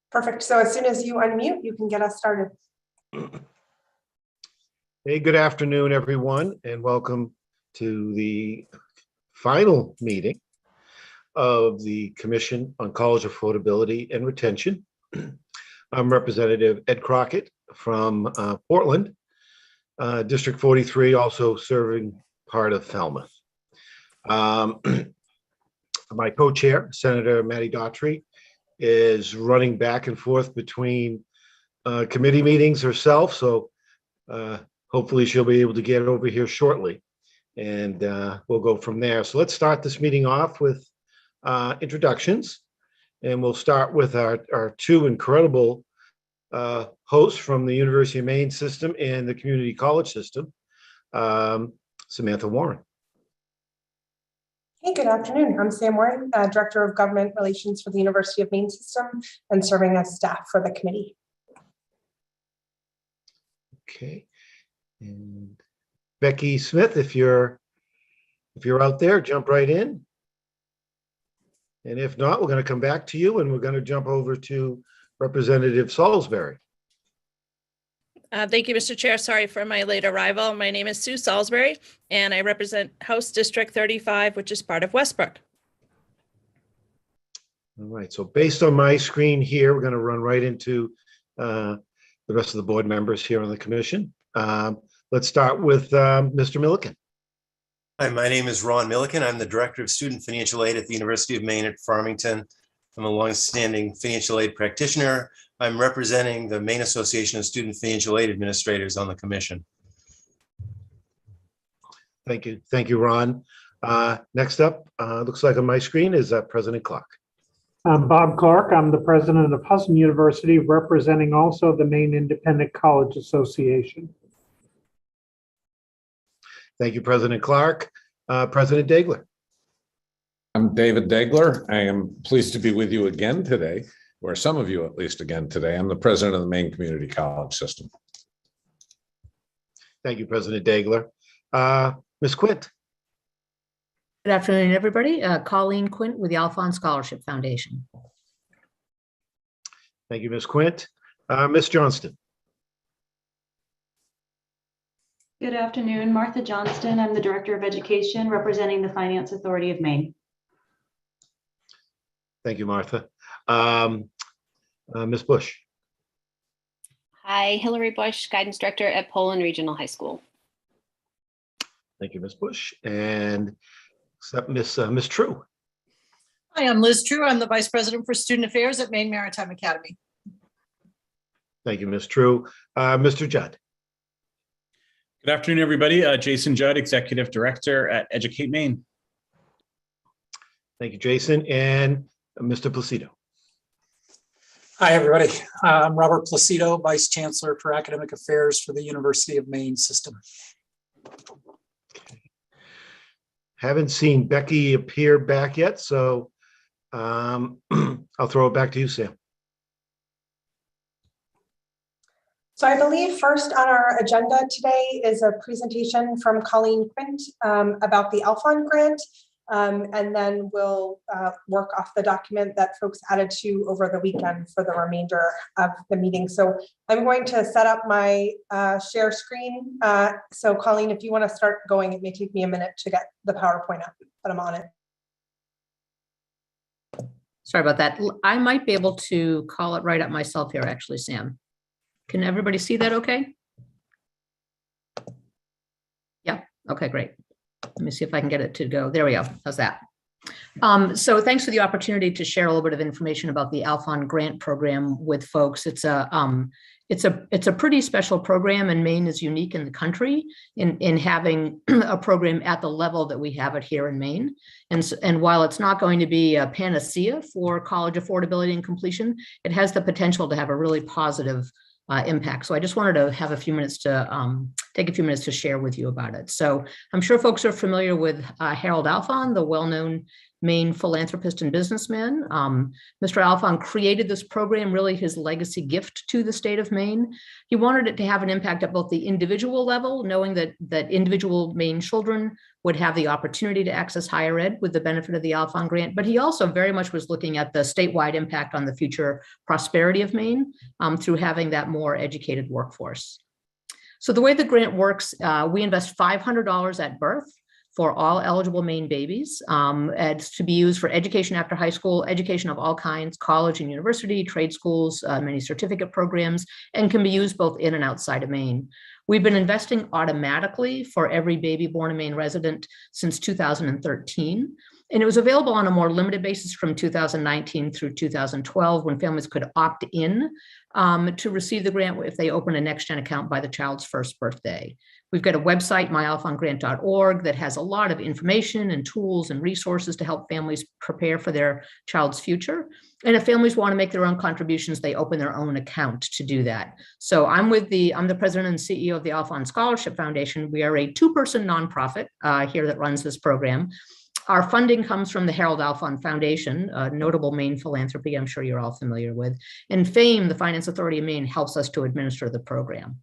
Perfect. So as soon as you unmute, you can get us started. Hey, good afternoon, everyone, and welcome to the final meeting of the Commission on College Affordability and Retention. I'm Representative Ed Crockett from Portland, District 43, also serving part of Falmouth. My co-chair, Senator Maddie Daughtry, is running back and forth between committee meetings herself, so hopefully she'll be able to get over here shortly, and we'll go from there. So let's start this meeting off with introductions, and we'll start with our two incredible hosts from the University of Maine system and the community college system, Samantha Warren. Hey, good afternoon. I'm Sam Warren, Director of Government Relations for the University of Maine system and serving as staff for the committee. Okay, and Becky Smith, if you're out there, jump right in. And if not, we're going to come back to you and we're going to jump over to Representative Salisbury. Thank you, Mr. Chair. Sorry for my late arrival. My name is Sue Salisbury, and I represent House District 35, which is part of Westbrook. All right, so based on my screen here, we're going to run right into the rest of the board members here on the commission. Let's start with Mr. Milliken. Hi, my name is Ron Milliken. I'm the Director of Student Financial Aid at the University of Maine at Farmington. I'm a longstanding financial aid practitioner. I'm representing the Maine Association of Student Financial Aid Administrators on the commission. Thank you. Thank you, Ron. Next up, looks like on my screen is President Clark. I'm Bob Clark. I'm the president of Husson University, representing also the Maine Independent College Association. Thank you, President Clark. President Degler. I'm David Degler. I am pleased to be with you again today, or some of you at least again today. I'm the president of the Maine Community College System. Thank you, President Degler. Ms. Quint. Good afternoon, everybody. Colleen Quint with the Alphon Scholarship Foundation. Thank you, Ms. Quint. Ms. Johnston. Good afternoon, Martha Johnston. I'm the Director of Education representing the Finance Authority of Maine. Thank you, Martha. Ms. Bush. Hi, Hillary Bush, Guidance Director at Poland Regional High School. Thank you, Ms. Bush. And Ms. True. Hi, I'm Liz True. I'm the Vice President for Student Affairs at Maine Maritime Academy. Thank you, Ms. True. Mr. Judd. Good afternoon, everybody. Jason Judd, Executive Director at Educate Maine. Thank you, Jason. And Mr. Placido. Hi, everybody. I'm Robert Placido, Vice Chancellor for Academic Affairs for the University of Maine system. Okay. Haven't seen Becky appear back yet, so I'll throw it back to you, Sam. So I believe first on our agenda today is a presentation from Colleen Quint about the Alphon grant. And then we'll work off the document that folks added to over the weekend for the remainder of the meeting. So I'm going to set up my share screen. So Colleen, if you want to start going, it may take me a minute to get the PowerPoint up, but I'm on it. Sorry about that. I might be able to call it right up myself here, actually, Sam. Can everybody see that okay? Yeah, okay, great. Let me see if I can get it to go. There we go. How's that? So thanks for the opportunity to share a little bit of information about the Alphon grant program with folks. It's a pretty special program, and Maine is unique in the country in having a program at the level that we have it here in Maine. And while it's not going to be a panacea for college affordability and completion, it has the potential to have a really positive impact. So I just wanted to have a few minutes to take a few minutes to share with you about it. So I'm sure folks are familiar with Harold Alphon, the well-known Maine philanthropist and businessman. Mr. Alfond created this program, really his legacy gift to the state of Maine. He wanted it to have an impact at both the individual level, knowing that individual Maine children would have the opportunity to access higher ed with the benefit of the Alfond grant, but he also very much was looking at the statewide impact on the future prosperity of Maine through having that more educated workforce. So the way the grant works, we invest $500 at birth for all eligible Maine babies. It's to be used for education after high school, education of all kinds, college and university, trade schools, many certificate programs, and can be used both in and outside of Maine. We've been investing automatically for every baby born a Maine resident since 2013. And it was available on a more limited basis from 2019 through 2012 when families could opt in to receive the grant if they open a NextGen account by the child's first birthday. We've got a website, myalfondgrant.org, that has a lot of information and tools and resources to help families prepare for their child's future. And if families want to make their own contributions, they open their own account to do that. So I'm the president and CEO of the Alfond Scholarship Foundation. We are a two-person nonprofit here that runs this program. Our funding comes from the Harold Alfond Foundation, a notable Maine philanthropy I'm sure you're all familiar with. And FAME, the Finance Authority of Maine, helps us to administer the program.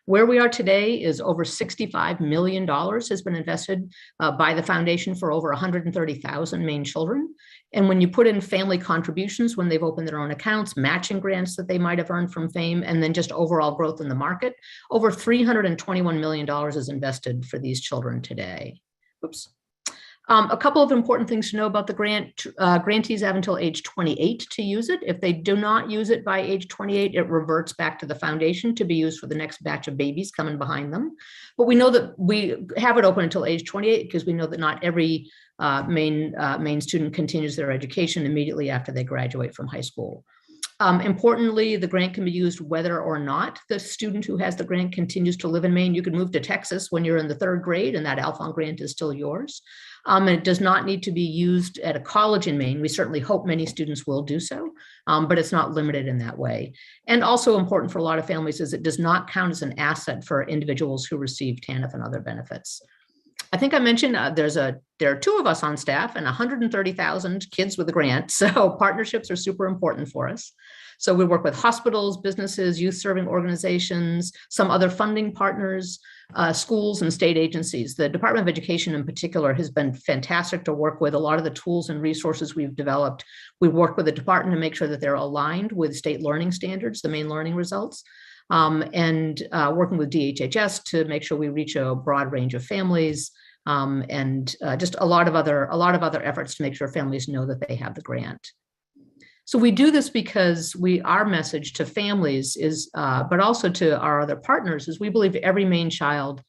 Where we are today is over $65 million has been invested by the foundation for over 130,000 Maine children. And when you put in family contributions when they've opened their own accounts, matching grants that they might have earned from FAME, and then just overall growth in the market, over $321 million is invested for these children today. Oops. A couple of important things to know about the grant. Grantees have until age 28 to use it. If they do not use it by age 28, it reverts back to the foundation to be used for the next batch of babies coming behind them. But we know that we have it open until age 28 because we know that not every Maine student continues their education immediately after they graduate from high school. Importantly, the grant can be used whether or not the student who has the grant continues to live in Maine. You could move to Texas when you're in the 3rd grade and that Alfond grant is still yours. And it does not need to be used at a college in Maine. We certainly hope many students will do so, but it's not limited in that way. And also important for a lot of families is it does not count as an asset for individuals who receive TANF and other benefits. I think I mentioned there are 2 of us on staff and 130,000 kids with a grant. So partnerships are super important for us. So we work with hospitals, businesses, youth serving organizations, some other funding partners, schools and state agencies. The Department of Education in particular has been fantastic to work with. A lot of the tools and resources we've developed, we work with the department to make sure that they're aligned with state learning standards, the Maine learning results. And working with DHHS to make sure we reach a broad range of families, and just a lot of other efforts to make sure families know that they have the grant. So we do this because our message to families is, but also to our other partners, is we believe every Maine child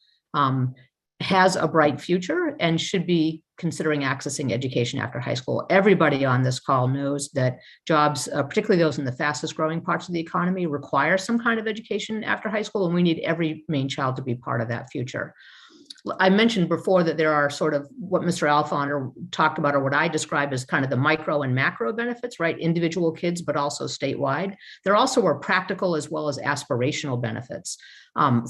has a bright future and should be considering accessing education after high school. Everybody on this call knows that jobs, particularly those in the fastest growing parts of the economy, require some kind of education after high school, and we need every Maine child to be part of that future. I mentioned before that there are sort of what Mr. Alfond talked about, or what I describe as kind of the micro and macro benefits, right? Individual kids, but also statewide. There also are practical as well as aspirational benefits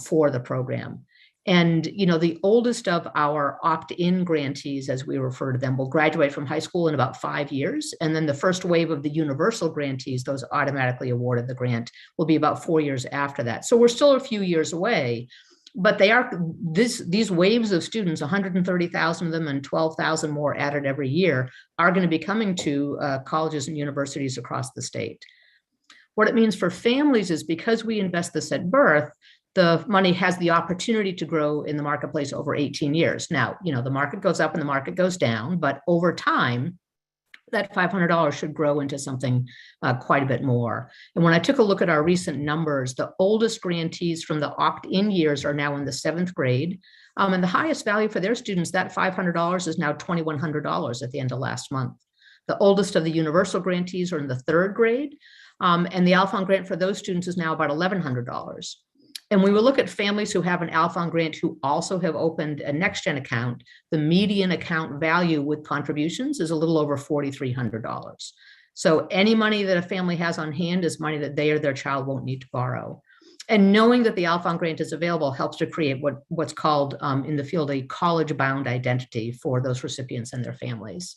for the program. And, you know, the oldest of our opt-in grantees, as we refer to them, will graduate from high school in about 5 years. And then the first wave of the universal grantees, those automatically awarded the grant, will be about 4 years after that. So we're still a few years away, but they are these waves of students, 130,000 of them and 12,000 more added every year, are going to be coming to colleges and universities across the state. What it means for families is because we invest this at birth, the money has the opportunity to grow in the marketplace over 18 years. Now, you know, the market goes up and the market goes down, but over time, that $500 should grow into something quite a bit more. And when I took a look at our recent numbers, the oldest grantees from the opt-in years are now in the 7th grade. And the highest value for their students, that $500 is now $2,100 at the end of last month. The oldest of the universal grantees are in the 3rd grade. And the Alfond grant for those students is now about $1,100. And when we look at families who have an Alfond grant who also have opened a NextGen account, the median account value with contributions is a little over $4,300. So any money that a family has on hand is money that they or their child won't need to borrow. And knowing that the Alphon grant is available helps to create what's called in the field a college-bound identity for those recipients and their families.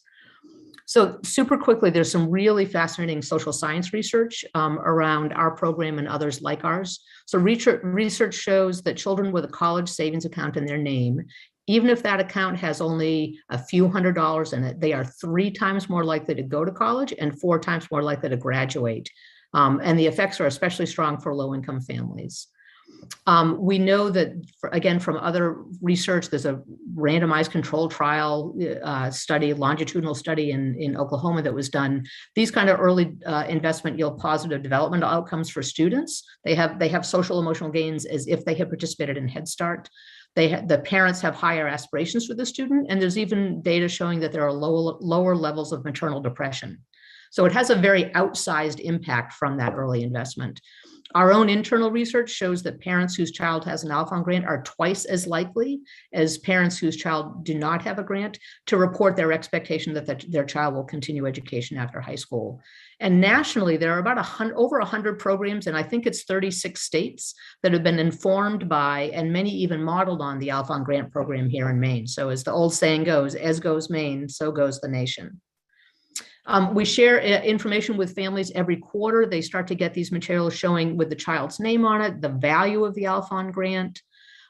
So super quickly, there's some really fascinating social science research around our program and others like ours. So research shows that children with a college savings account in their name, even if that account has only a few $100s in it, they are 3 times more likely to go to college and 4 times more likely to graduate. And the effects are especially strong for low-income families. We know that, again, from other research, there's a randomized controlled trial study, longitudinal study in Oklahoma that was done. These kind of early investment yield positive developmental outcomes for students. They have social emotional gains as if they had participated in Head Start. The parents have higher aspirations for the student, and there's even data showing that there are lower levels of maternal depression. So it has a very outsized impact from that early investment. Our own internal research shows that parents whose child has an Alphon grant are twice as likely as parents whose child do not have a grant to report their expectation that their child will continue education after high school. And nationally, there are about over 100 programs, and I think it's 36 states that have been informed by, and many even modeled on, the Alphon grant program here in Maine. So as the old saying goes, as goes Maine, so goes the nation. We share information with families every quarter. They start to get these materials showing with the child's name on it, the value of the Alphon grant,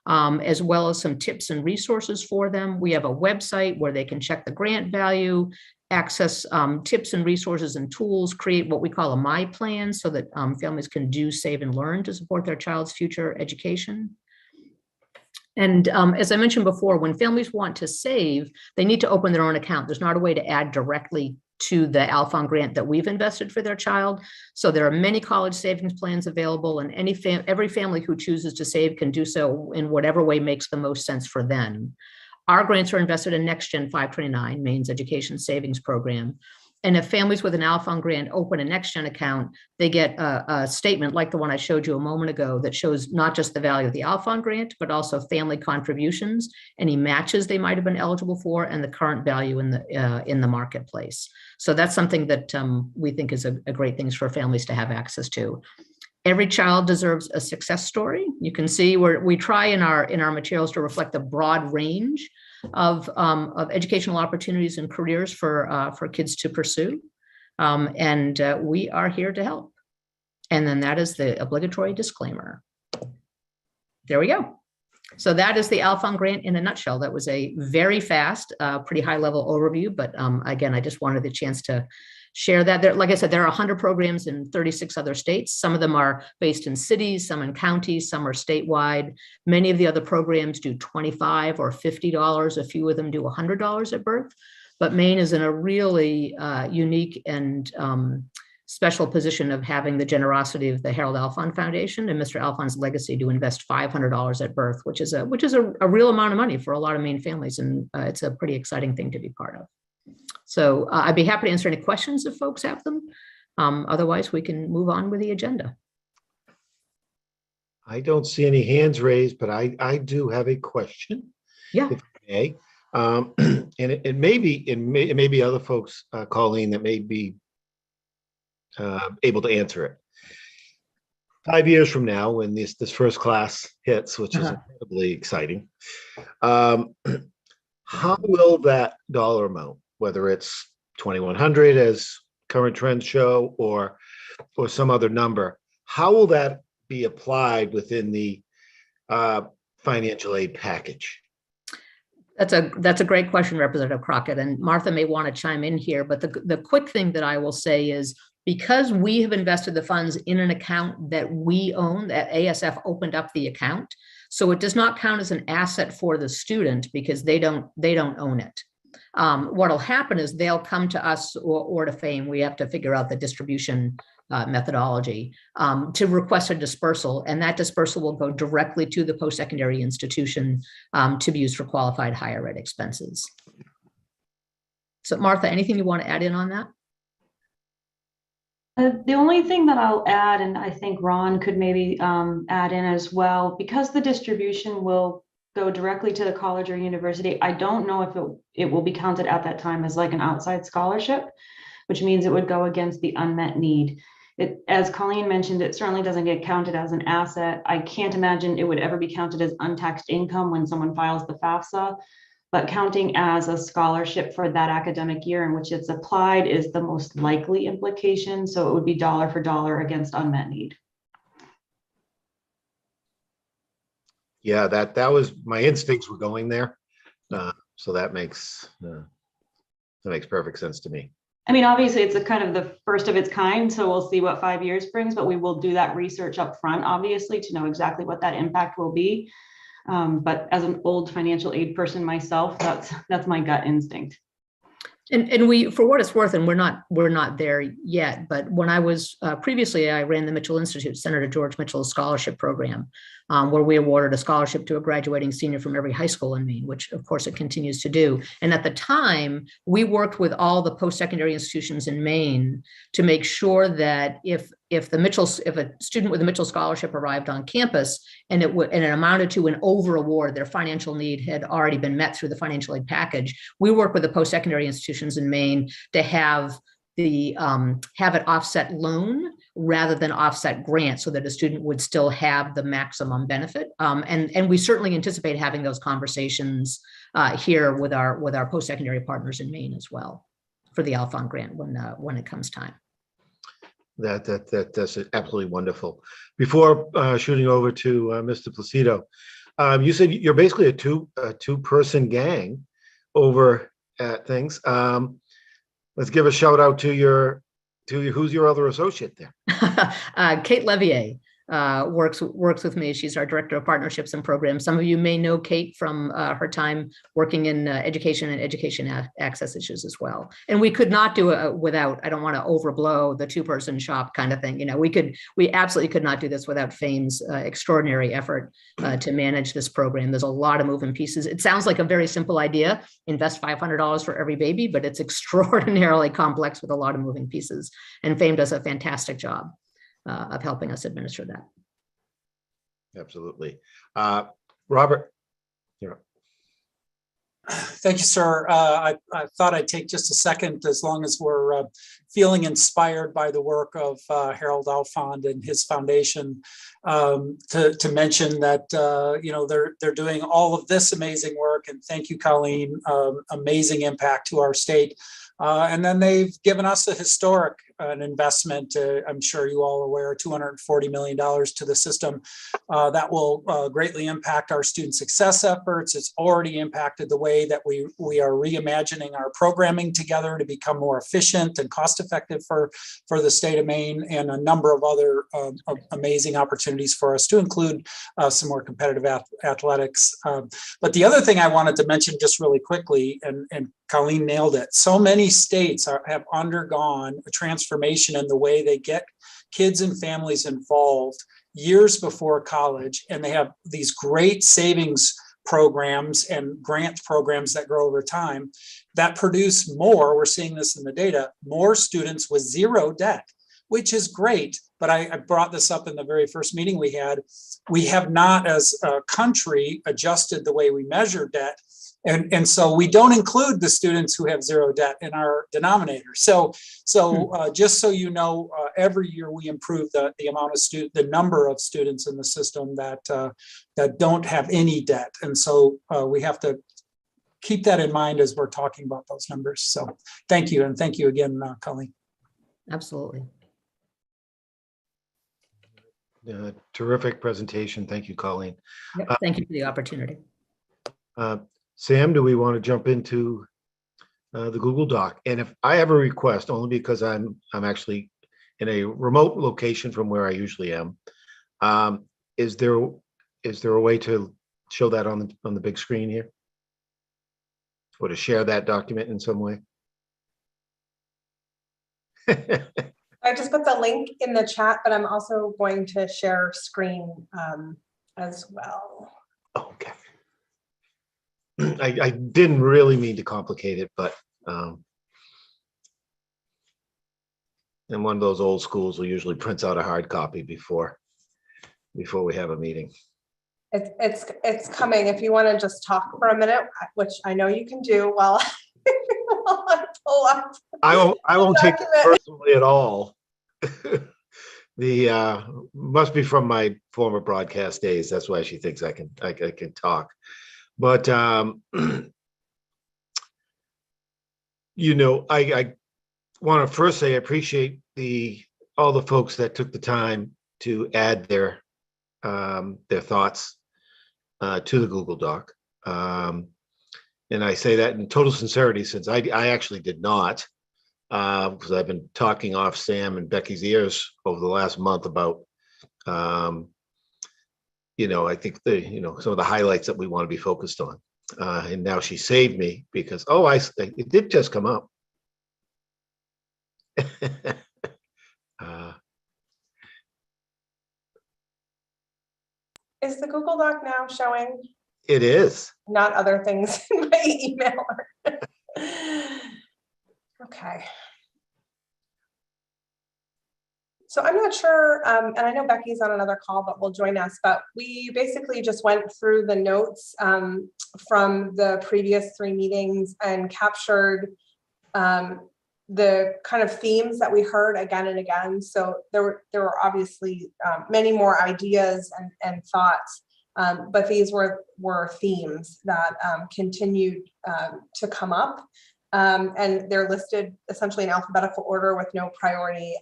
as well as some tips and resources for them. We have a website where they can check the grant value, access tips and resources and tools, create what we call a My Plan so that families can do, save, and learn to support their child's future education. And as I mentioned before, when families want to save, they need to open their own account. There's not a way to add directly to the Alphon grant that we've invested for their child. So there are many college savings plans available, and every family who chooses to save can do so in whatever way makes the most sense for them. Our grants are invested in NextGen 529, Maine's education savings program. And if families with an Alphon grant open a NextGen account, they get a statement like the one I showed you a moment ago that shows not just the value of the Alphon grant, but also family contributions, any matches they might have been eligible for, and the current value in the marketplace. So that's something that we think is a great thing for families to have access to. Every child deserves a success story. You can see where we try in our materials to reflect a broad range of educational opportunities and careers for kids to pursue. And we are here to help. And then that is the obligatory disclaimer. There we go. So that is the Alphon grant in a nutshell. That was a very fast, pretty high level overview. But again, I just wanted the chance to share that. There, like I said, there are 100 programs in 36 other states. Some of them are based in cities, some in counties, some are statewide. Many of the other programs do $25 or $50. A few of them do $100 at birth. But Maine is in a really unique and special position of having the generosity of the Harold Alphon Foundation and Mr. Alphon's legacy to invest $500 at birth, which is a real amount of money for a lot of Maine families. And it's a pretty exciting thing to be part of. So I'd be happy to answer any questions if folks have them. Otherwise, we can move on with the agenda. I don't see any hands raised, but I do have a question. Yeah. If I may. And it may be other folks, Colleen, that may be able to answer it. 5 years from now, when this first class hits, which is incredibly exciting, how will that dollar amount, whether it's 2,100 as current trends show, or some other number, how will that be applied within the financial aid package? That's a great question, Representative Crockett, and Martha may want to chime in here. But the quick thing that I will say is, because we have invested the funds in an account that we own, that ASF opened up the account, so it does not count as an asset for the student because they don't own it. What'll happen is they'll come to us or to FAME. We have to figure out the distribution methodology to request a dispersal, and that dispersal will go directly to the post-secondary institution to be used for qualified higher ed expenses. So Martha, anything you want to add in on that? The only thing that I'll add, and I think Ron could maybe add in as well, because the distribution will go directly to the college or university, I don't know if it will be counted at that time as like an outside scholarship, which means it would go against the unmet need. as Colleen mentioned, it certainly doesn't get counted as an asset. I can't imagine it would ever be counted as untaxed income when someone files the FAFSA, but counting as a scholarship for that academic year in which it's applied is the most likely implication. So it would be dollar for dollar against unmet need. Yeah, that was, my instincts were going there. So that makes perfect sense to me. I mean, obviously it's a kind of the first of its kind, so we'll see what 5 years brings, but we will do that research up front, obviously, to know exactly what that impact will be. But as an old financial aid person myself, that's my gut instinct. And we, for what it's worth, and we're not there yet, but when I was previously, I ran the Mitchell Institute, Senator George Mitchell's scholarship program, where we awarded a scholarship to a graduating senior from every high school in Maine, which of course it continues to do. And at the time, we worked with all the post-secondary institutions in Maine to make sure that if a student with a Mitchell scholarship arrived on campus and it amounted to an over award, their financial need had already been met through the financial aid package. We work with the post-secondary institutions in Maine to have it offset loan rather than offset grant, so that a student would still have the maximum benefit. And we certainly anticipate having those conversations here with our post-secondary partners in Maine as well for the Alphon grant when it comes time. That's absolutely wonderful. Before shooting over to Mr. Placido, you said you're basically a two-person gang over at things. Let's give a shout out to who's your other associate there? Kate Levier works with me. She's our director of partnerships and programs. Some of you may know Kate from her time working in education and education access issues as well. And we could not do it without, I don't want to overblow the two-person shop kind of thing. You know, we absolutely could not do this without Fame's extraordinary effort to manage this program. There's a lot of moving pieces. It sounds like a very simple idea, invest $500 for every baby, but it's extraordinarily complex with a lot of moving pieces. And Fame does a fantastic job of helping us administer that. Absolutely. Robert, you're up. Thank you, sir. I thought I'd take just a second, as long as we're feeling inspired by the work of Harold Alfond and his foundation, to mention that they're doing all of this amazing work. And thank you, Colleen. Amazing impact to our state. And then they've given us a historic investment, I'm sure you all are aware, $240 million to the system that will greatly impact our student success efforts. It's already impacted the way that we are reimagining our programming together to become more efficient and cost effective for the state of Maine, and a number of other amazing opportunities for us, to include some more competitive athletics. But the other thing I wanted to mention just really quickly, and Colleen nailed it, so many states have undergone a transformation in the way they get kids and families involved years before college, and they have these great savings programs and grant programs that grow over time that produce more, we're seeing this in the data, more students with zero debt, which is great. But I brought this up in the very first meeting we had. We have not, as a country, adjusted the way we measure debt. And so we don't include the students who have zero debt in our denominator. So just so you know, every year we improve the amount of the number of students in the system that don't have any debt. And so we have to keep that in mind as we're talking about those numbers. So thank you. And thank you again, Colleen. Absolutely. Terrific presentation. Thank you, Colleen. Yep, thank you for the opportunity. Sam, do we want to jump into the Google Doc? And if I have a request, only because I'm actually in a remote location from where I usually am, is there a way to show that on the big screen here, or to share that document in some way? I just put the link in the chat, but I'm also going to share screen as well. Okay. I didn't really mean to complicate it, but and one of those old schools will usually print out a hard copy before we have a meeting. It's coming. If you want to just talk for a minute, which I know you can do while I pull up. I won't take it personally at all. Must be from my former broadcast days. That's why she thinks I can talk. But I want to first say I appreciate all the folks that took the time to add their thoughts to the Google Doc. And I say that in total sincerity, since I actually did not, because I've been talking off Sam and Becky's ears over the last month about, I think some of the highlights that we want to be focused on. And now she saved me because, it did just come up. Is the Google Doc now showing? It is. Not other things in my email. Okay. So I'm not sure, and I know Becky's on another call, but will join us, but we basically just went through the notes from the previous 3 meetings and captured the kind of themes that we heard again and again. So there were obviously many more ideas and thoughts, but these were themes that continued to come up. And they're listed essentially in alphabetical order with no priority.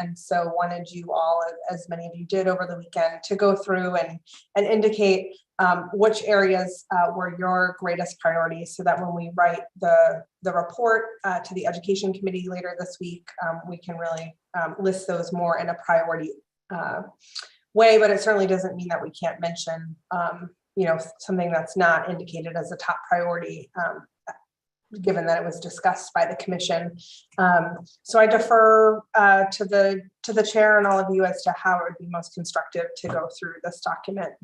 And so wanted you all, as many of you did over the weekend, to go through and indicate which areas were your greatest priorities, so that when we write the report to the Education Committee later this week, we can really list those more in a priority way. But it certainly doesn't mean that we can't mention something that's not indicated as a top priority, given that it was discussed by the commission. So I defer to the chair and all of you as to how it would be most constructive to go through this document.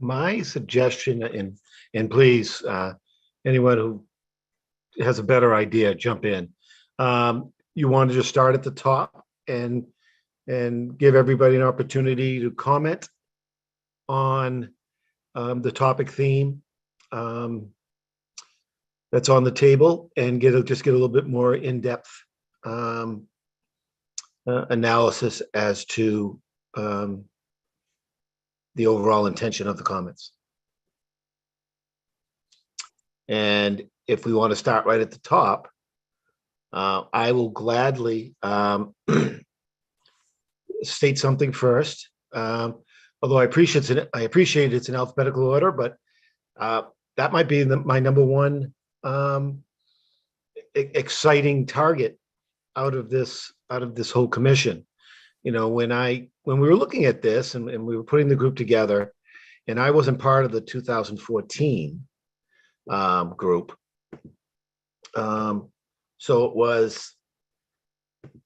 My suggestion, and please, anyone who has a better idea, jump in. You want to just start at the top and give everybody an opportunity to comment on the topic theme that's on the table, and just get a little bit more in-depth analysis as to the overall intention of the comments. And if we want to start right at the top, I will gladly state something first. Although I appreciate it's in alphabetical order, but that might be my number one exciting target out of this whole commission. When we were looking at this and we were putting the group together, and I wasn't part of the 2014 group, so it was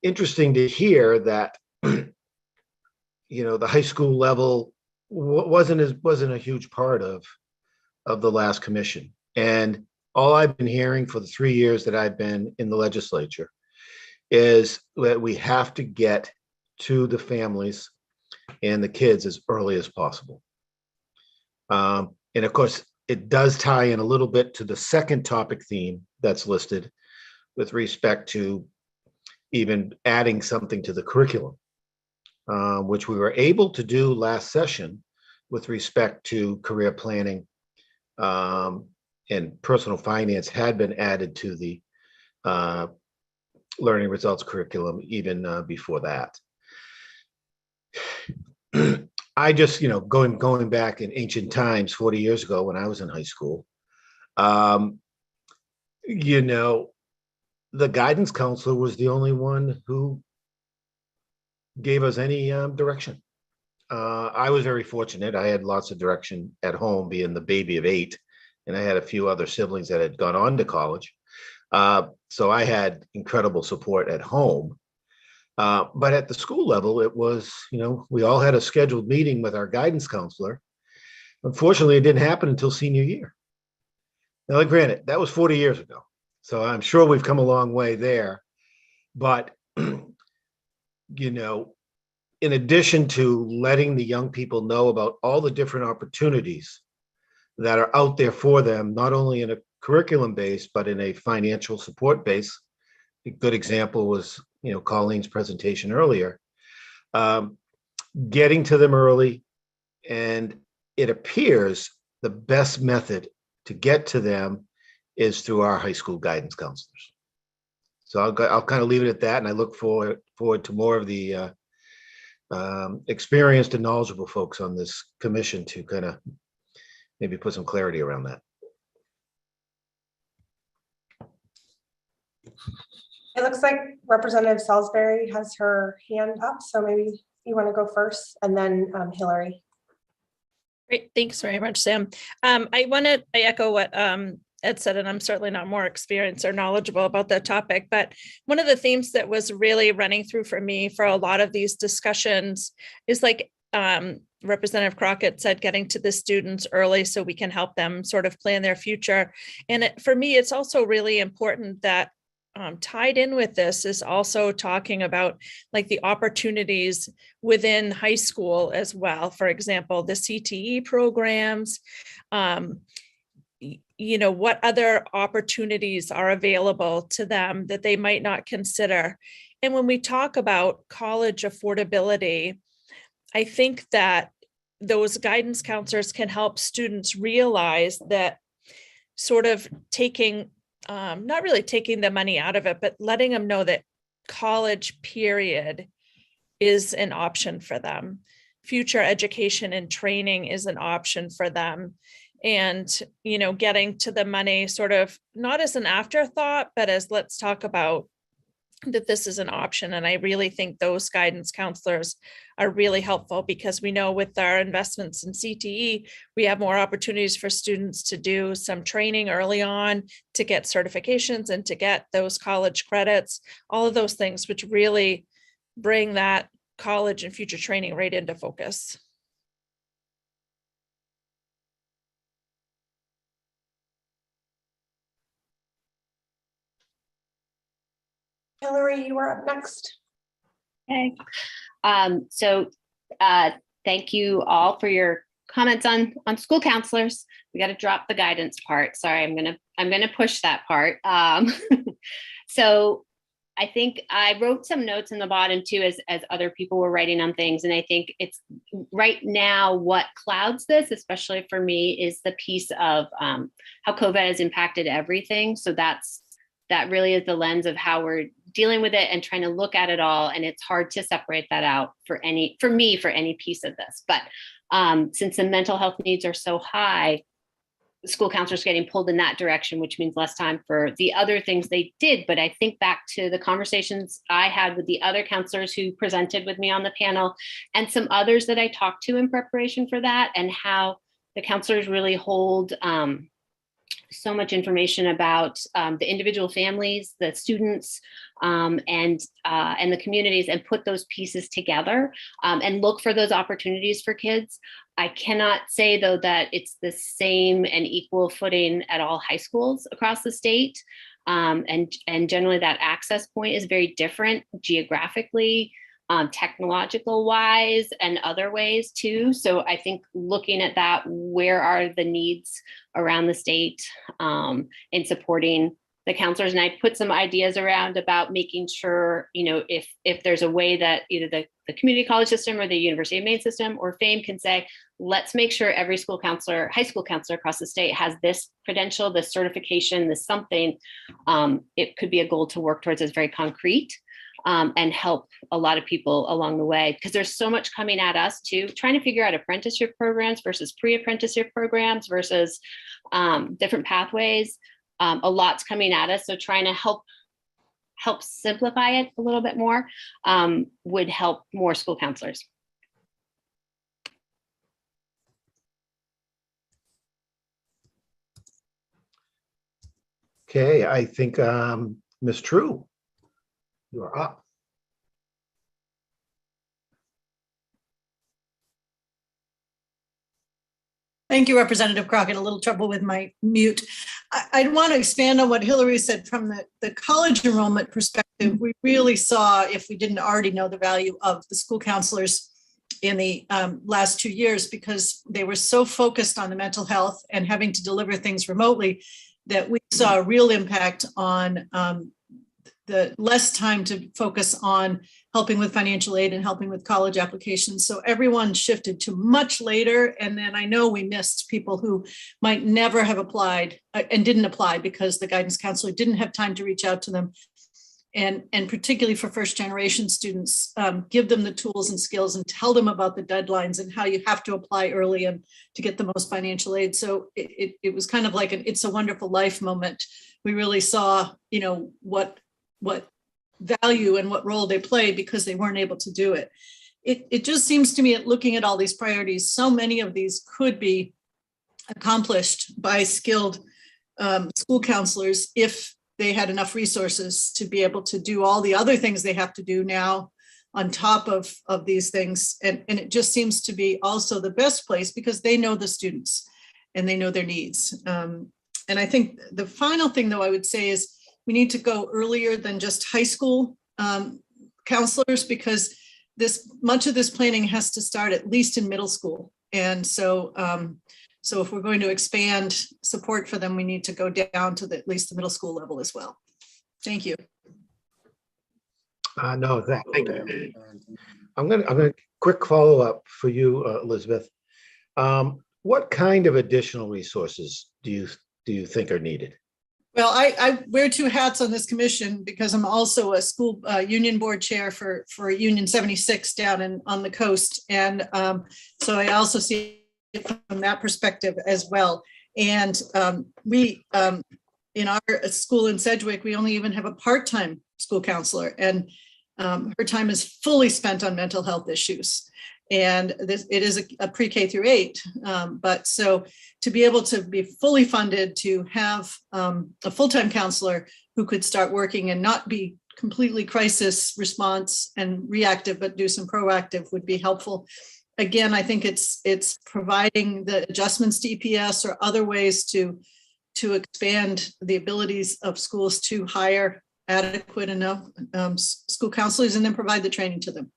interesting to hear that the high school level wasn't a huge part of the last commission. And all I've been hearing for the 3 years that I've been in the legislature is that we have to get to the families and the kids as early as possible. And of course, it does tie in a little bit to the second topic theme that's listed with respect to even adding something to the curriculum, which we were able to do last session with respect to career planning, and personal finance had been added to the learning results curriculum even before that. I just, going back in ancient times, 40 years ago when I was in high school, the guidance counselor was the only one who gave us any direction. I was very fortunate. I had lots of direction at home, being the baby of 8, and I had a few other siblings that had gone on to college. So I had incredible support at home. But at the school level, it was, we all had a scheduled meeting with our guidance counselor. Unfortunately, it didn't happen until senior year. Now, granted, that was 40 years ago. So I'm sure we've come a long way there. But, in addition to letting the young people know about all the different opportunities that are out there for them, not only in a curriculum base, but in a financial support base, a good example was, Colleen's presentation earlier. Getting to them early, and it appears the best method to get to them is through our high school guidance counselors. So I'll kind of leave it at that, and I look forward to more of the experienced and knowledgeable folks on this commission to kind of maybe put some clarity around that. It looks like Representative Salisbury has her hand up, so maybe you want to go first, and then Hillary. Great, thanks very much, Sam. I echo what Ed said, and I'm certainly not more experienced or knowledgeable about the topic, but one of the themes that was really running through for me for a lot of these discussions is like Representative Crockett said, getting to the students early so we can help them sort of plan their future. And for me, it's also really important that tied in with this is also talking about like the opportunities within high school as well. For example, the CTE programs, what other opportunities are available to them that they might not consider. And when we talk about college affordability, I think that those guidance counselors can help students realize that sort of taking not really taking the money out of it, but letting them know that college period is an option for them. Future education and training is an option for them. And, getting to the money sort of not as an afterthought, but as let's talk about that this is an option. And I really think those guidance counselors are really helpful because we know with our investments in CTE, we have more opportunities for students to do some training early on, to get certifications and to get those college credits, all of those things, which really bring that college and future training right into focus. Hillary, you are up next. Okay. Thank you all for your comments on school counselors. We got to drop the guidance part. Sorry, I'm gonna push that part. So I think I wrote some notes in the bottom too, as other people were writing on things. And I think it's right now what clouds this, especially for me, is the piece of how COVID has impacted everything. So that really is the lens of how we're dealing with it and trying to look at it all. And it's hard to separate that out for any piece of this. But since the mental health needs are so high, school counselors getting pulled in that direction, which means less time for the other things they did. But I think back to the conversations I had with the other counselors who presented with me on the panel and some others that I talked to in preparation for that, and how the counselors really hold so much information about the individual families, the students, and the communities, and put those pieces together and look for those opportunities for kids. I cannot say, though, that it's the same and equal footing at all high schools across the state. And generally that access point is very different geographically, technological wise, and other ways too. So I think looking at that, where are the needs around the state in supporting the counselors? And I put some ideas around about making sure, if there's a way that either the community college system or the University of Maine system or FAME can say, let's make sure every school counselor, high school counselor across the state has this credential, this certification, this something. It could be a goal to work towards that's very concrete. And help a lot of people along the way, because there's so much coming at us too, trying to figure out apprenticeship programs versus pre-apprenticeship programs versus different pathways. A lot's coming at us. So trying to help simplify it a little bit more would help more school counselors. Okay, I think Ms. True, you are up. Thank you, Representative Crockett. A little trouble with my mute. I'd want to expand on what Hillary said from the college enrollment perspective. We really saw, if we didn't already know, the value of the school counselors in the last 2 years, because they were so focused on the mental health and having to deliver things remotely that we saw a real impact on the less time to focus on helping with financial aid and helping with college applications. So everyone shifted to much later. And then I know we missed people who might never have applied and didn't apply because the guidance counselor didn't have time to reach out to them. And particularly for first generation students, give them the tools and skills and tell them about the deadlines and how you have to apply early and to get the most financial aid. So it was kind of like an It's a Wonderful Life moment. We really saw, what value and what role they play because they weren't able to do it. It just seems to me, at looking at all these priorities, so many of these could be accomplished by skilled school counselors if they had enough resources to be able to do all the other things they have to do now on top of these things. And it just seems to be also the best place because they know the students and they know their needs. And I think the final thing, though, I would say is we need to go earlier than just high school counselors, because much of this planning has to start at least in middle school. And so if we're going to expand support for them, we need to go down to at least the middle school level as well. Thank you. No, thank you. I'm gonna quick follow up for you, Elizabeth. What kind of additional resources do you think are needed? Well, I wear two hats on this commission because I'm also a school union board chair for Union 76 down on the coast. And so I also see it from that perspective as well. And we, in our school in Sedgwick, we only even have a part-time school counselor, and her time is fully spent on mental health issues. And it is a pre-K through 8, but so to be able to be fully funded to have a full-time counselor who could start working and not be completely crisis response and reactive, but do some proactive would be helpful. Again, I think it's providing the adjustments to EPS or other ways to expand the abilities of schools to hire adequate enough school counselors and then provide the training to them.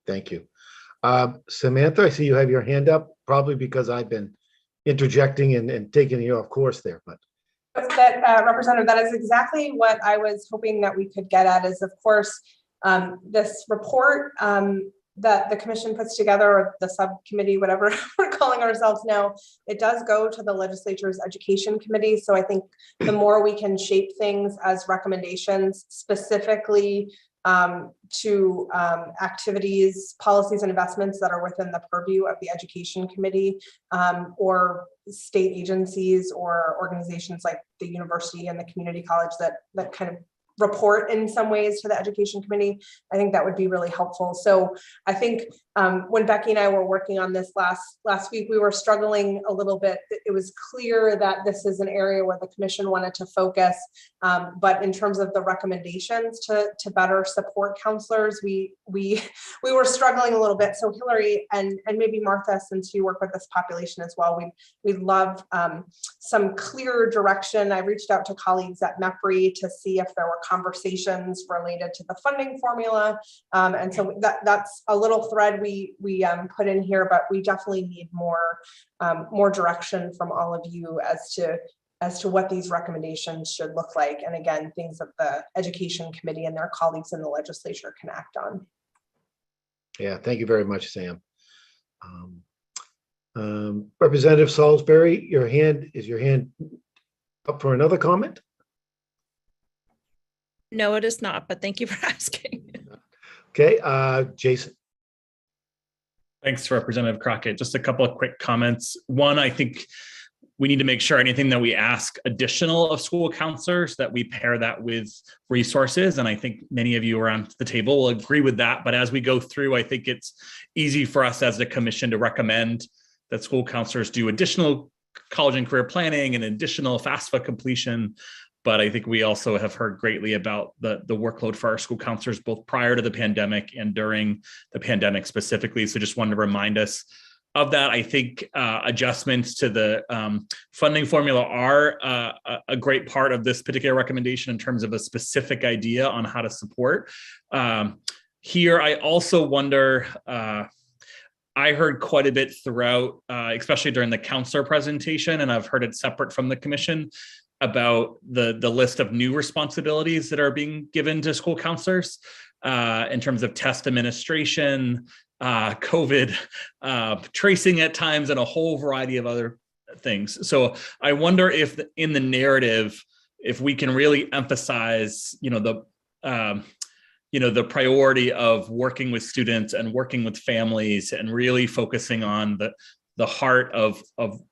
Thank you. Samantha, I see you have your hand up, probably because I've been interjecting and taking you off course there, but. Representative, that is exactly what I was hoping that we could get at, is of course, this report that the commission puts together, or the subcommittee, whatever we're calling ourselves now, it does go to the legislature's education committee. So I think the more we can shape things as recommendations specifically to activities, policies, and investments that are within the purview of the education committee, or state agencies or organizations like the university and the community college that kind of report in some ways to the education committee, I think that would be really helpful. So I think when Becky and I were working on this last week, we were struggling a little bit. It was clear that this is an area where the commission wanted to focus, but in terms of the recommendations to better support counselors, we were struggling a little bit. So Hillary and maybe Martha, since you work with this population as well, we'd love some clear direction. I reached out to colleagues at MEPRI to see if there were conversations related to the funding formula, and so that's a little thread we put in here, but we definitely need more direction from all of you as to what these recommendations should look like, and again, things that the education committee and their colleagues in the legislature can act on. Yeah, thank you very much, Sam. Representative Salisbury, is your hand up for another comment? No, it is not, but thank you for asking. Okay, Jason. Thanks, Representative Crockett. Just a couple of quick comments. One, I think we need to make sure anything that we ask additional of school counselors, that we pair that with resources. And I think many of you around the table will agree with that. But as we go through, I think it's easy for us as the commission to recommend that school counselors do additional college and career planning and additional FAFSA completion. But I think we also have heard greatly about the workload for our school counselors, both prior to the pandemic and during the pandemic specifically. So just wanted to remind us of that. I think adjustments to the funding formula are a great part of this particular recommendation in terms of a specific idea on how to support. Here, I also wonder, I heard quite a bit throughout, especially during the counselor presentation, and I've heard it separate from the commission, about the list of new responsibilities that are being given to school counselors in terms of test administration, COVID tracing at times, and a whole variety of other things. So I wonder if in the narrative, if we can really emphasize, the priority of working with students and working with families and really focusing on the heart of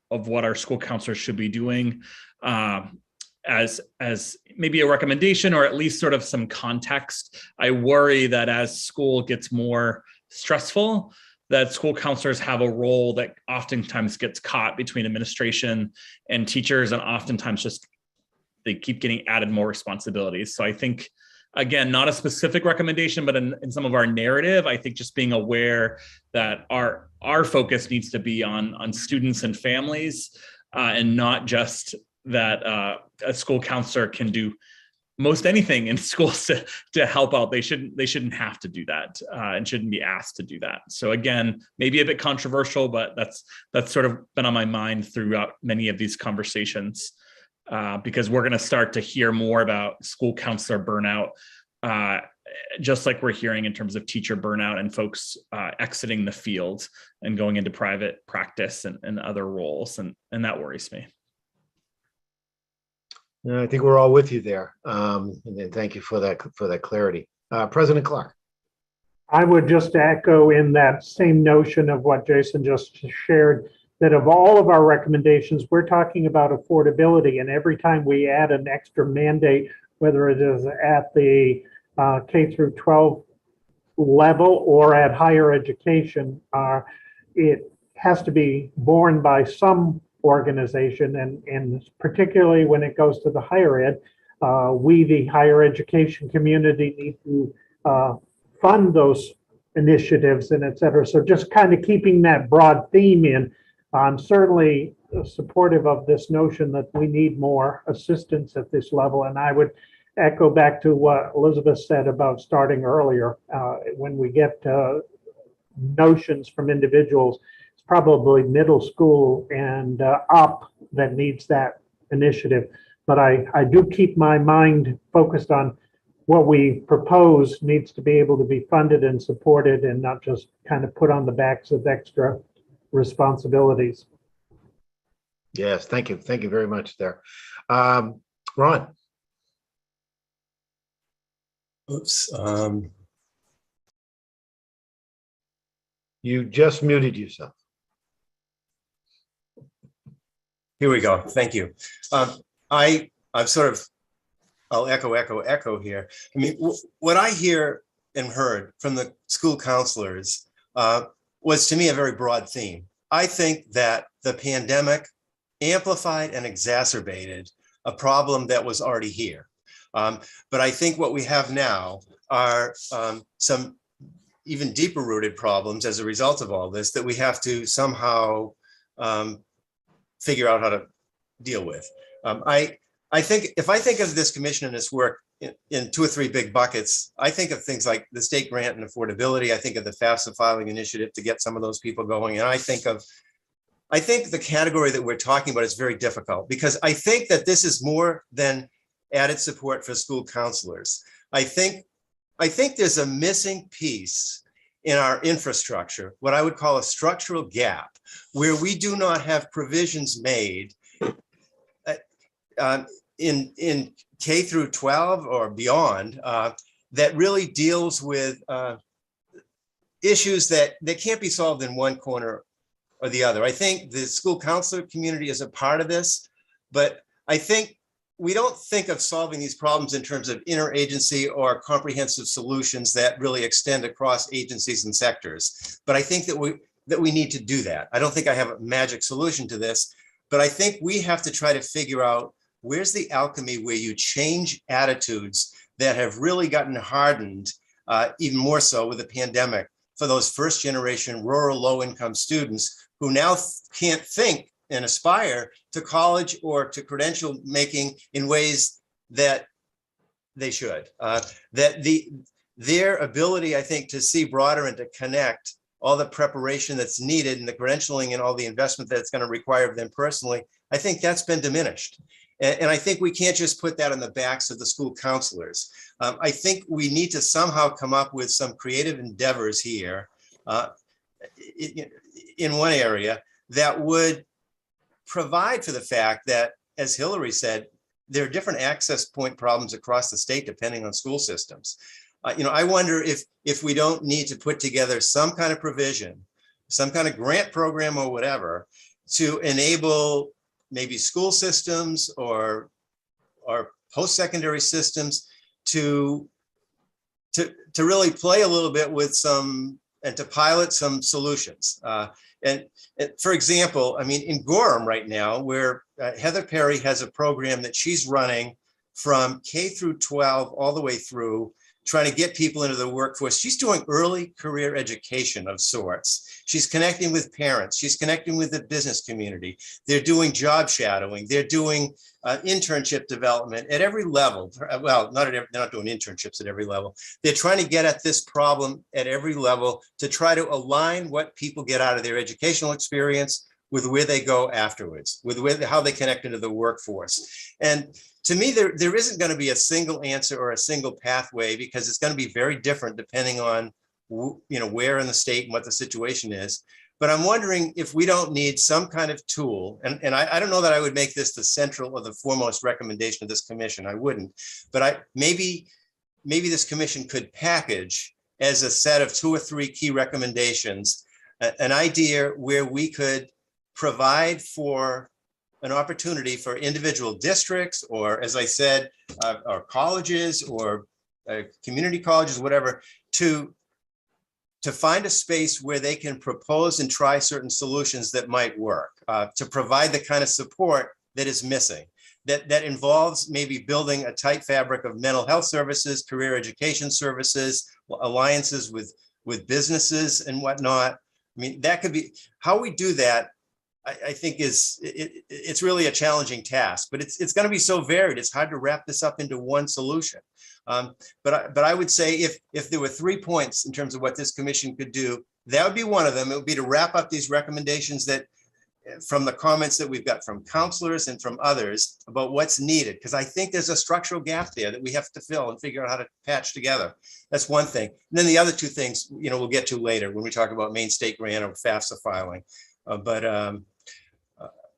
what our school counselors should be doing, as maybe a recommendation or at least sort of some context. I worry that as school gets more stressful, that school counselors have a role that oftentimes gets caught between administration and teachers, and oftentimes just they keep getting added more responsibilities. So I think, again, not a specific recommendation, but in some of our narrative, I think just being aware that our focus needs to be on students and families, and not just that a school counselor can do most anything in schools to help out. They shouldn't have to do that, and shouldn't be asked to do that. So again, maybe a bit controversial, but that's sort of been on my mind throughout many of these conversations, because we're going to start to hear more about school counselor burnout, just like we're hearing in terms of teacher burnout and folks exiting the field and going into private practice and other roles, and that worries me. I think we're all with you there. And then thank you for that clarity. President Clark. I would just echo in that same notion of what Jason just shared, that of all of our recommendations, we're talking about affordability. And every time we add an extra mandate, whether it is at the K through 12 level or at higher education, it has to be borne by some organization, and particularly when it goes to the higher ed, we, the higher education community, need to fund those initiatives and et cetera. So just kind of keeping that broad theme in, I'm certainly supportive of this notion that we need more assistance at this level. And I would echo back to what Elizabeth said about starting earlier. When we get notions from individuals, probably middle school and up that needs that initiative. But I do keep my mind focused on what we propose needs to be able to be funded and supported, and not just kind of put on the backs of extra responsibilities. Yes, thank you. Thank you very much there. Ron. Oops. You just muted yourself. Here we go. Thank you. I'll echo here. I mean, what I hear and heard from the school counselors was, to me, a very broad theme. I think that the pandemic amplified and exacerbated a problem that was already here. But I think what we have now are some even deeper rooted problems as a result of all this that we have to somehow figure out how to deal with. I think if I think of this commission and its work in 2 or 3 big buckets, I think of things like the state grant and affordability. I think of the FAFSA filing initiative to get some of those people going. And I think the category that we're talking about is very difficult, because I think that this is more than added support for school counselors. I think there's a missing piece in our infrastructure, what I would call a structural gap, where we do not have provisions made in K through 12 or beyond that really deals with issues that can't be solved in one corner or the other. I think the school counselor community is a part of this, but I think we don't think of solving these problems in terms of interagency or comprehensive solutions that really extend across agencies and sectors. But I think that we need to do that. I don't think I have a magic solution to this, but I think we have to try to figure out where's the alchemy where you change attitudes that have really gotten hardened, even more so with the pandemic, for those first generation rural low-income students who now can't think and aspire to college or to credential making in ways that they should. Their ability, I think, to see broader and to connect all the preparation that's needed and the credentialing and all the investment that it's going to require of them personally, I think that's been diminished. And I think we can't just put that on the backs of the school counselors. I think we need to somehow come up with some creative endeavors here in one area that would provide for the fact that, as Hillary said, there are different access point problems across the state depending on school systems. I wonder if we don't need to put together some kind of provision, some kind of grant program or whatever, to enable maybe school systems or post-secondary systems to really play a little bit with some, and to pilot some solutions. And for example, I mean, in Gorham right now, where Heather Perry has a program that she's running from K through 12 all the way through, trying to get people into the workforce. She's doing early career education of sorts. She's connecting with parents. She's connecting with the business community. They're doing job shadowing. They're doing internship development at every level. Well, they're not doing internships at every level. They're trying to get at this problem at every level to try to align what people get out of their educational experience with where they go afterwards, with how they connect into the workforce. And to me, there isn't going to be a single answer or a single pathway, because it's going to be very different depending on where in the state and what the situation is. But I'm wondering if we don't need some kind of tool, and I don't know that I would make this the central or the foremost recommendation of this commission. I wouldn't, but maybe this commission could package as a set of 2 or 3 key recommendations, an idea where we could provide for an opportunity for individual districts, or, as I said, or colleges or community colleges, whatever, to find a space where they can propose and try certain solutions that might work, to provide the kind of support that is missing, that involves maybe building a tight fabric of mental health services, career education services, alliances with businesses and whatnot. I mean, that could be how we do that. I think it's really a challenging task, but it's going to be so varied. It's hard to wrap this up into one solution. But I would say if there were 3 points in terms of what this commission could do, that would be one of them. It would be to wrap up these recommendations that, from the comments that we've got from counselors and from others about what's needed, because I think there's a structural gap there that we have to fill and figure out how to patch together. That's one thing. And then the other 2 things, we'll get to later when we talk about Maine State Grant or FAFSA filing.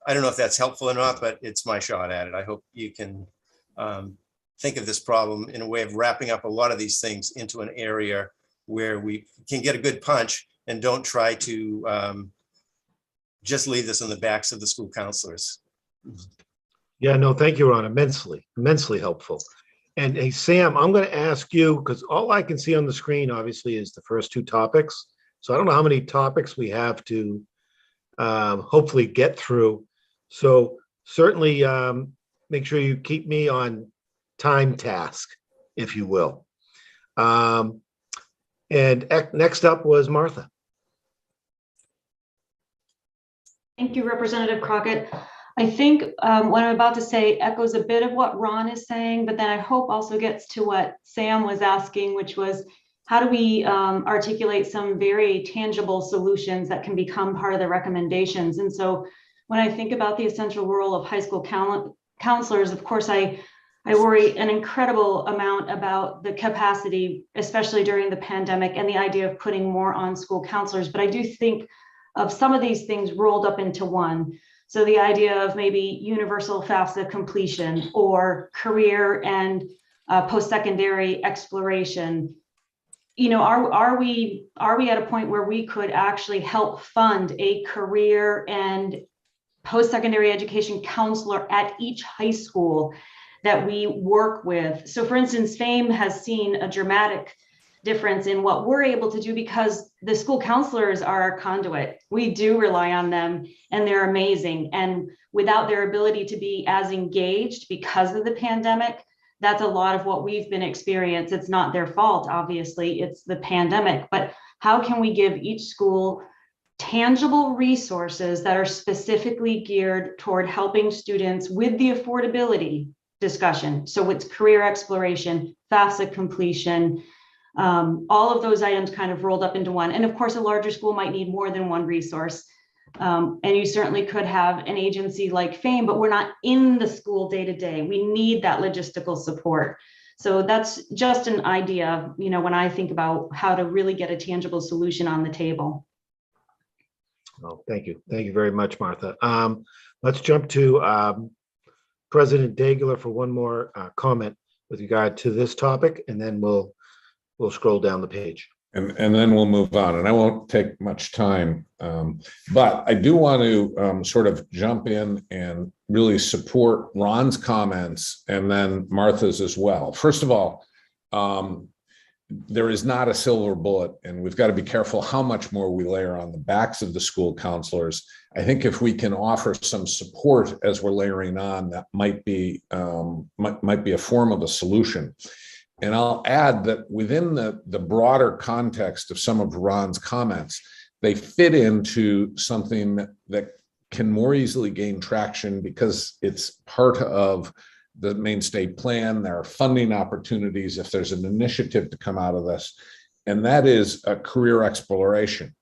I don't know if that's helpful or not, but it's my shot at it. I hope you can think of this problem in a way of wrapping up a lot of these things into an area where we can get a good punch and don't try to just leave this on the backs of the school counselors. Yeah, no, thank you, Ron. Immensely helpful. And hey, Sam, I'm going to ask you, because all I can see on the screen, obviously, is the first 2 topics. So I don't know how many topics we have to hopefully get through. So certainly make sure you keep me on time task, if you will. And next up was Martha. Thank you, Representative Crockett. I think what I'm about to say echoes a bit of what Ron is saying, but then I hope also gets to what Sam was asking, which was, how do we articulate some very tangible solutions that can become part of the recommendations? And so when I think about the essential role of high school counselors, of course, I worry an incredible amount about the capacity, especially during the pandemic, and the idea of putting more on school counselors. But I do think of some of these things rolled up into one. So the idea of maybe universal FAFSA completion, or career and post-secondary exploration. Are we at a point where we could actually help fund a career and post-secondary education counselor at each high school that we work with? So for instance, FAME has seen a dramatic difference in what we're able to do because the school counselors are our conduit. We do rely on them and they're amazing. And without their ability to be as engaged because of the pandemic, that's a lot of what we've been experiencing. It's not their fault, obviously, it's the pandemic. But how can we give each school tangible resources that are specifically geared toward helping students with the affordability discussion? So it's career exploration, FAFSA completion, all of those items kind of rolled up into one. And of course, a larger school might need more than one resource. And you certainly could have an agency like FAME, but we're not in the school day to day. We need that logistical support. So that's just an idea, when I think about how to really get a tangible solution on the table. Oh, thank you. Thank you very much, Martha. Let's jump to President Degler for one more comment with regard to this topic, and then we'll scroll down the page. And then we'll move on, and I won't take much time. But I do want to sort of jump in and really support Ron's comments and then Martha's as well. First of all, there is not a silver bullet, and we've got to be careful how much more we layer on the backs of the school counselors. I think if we can offer some support as we're layering on, that might be a form of a solution. And I'll add that within the broader context of some of Ron's comments, they fit into something that can more easily gain traction because it's part of the Maine State Plan. There are funding opportunities if there's an initiative to come out of this, and that is a career exploration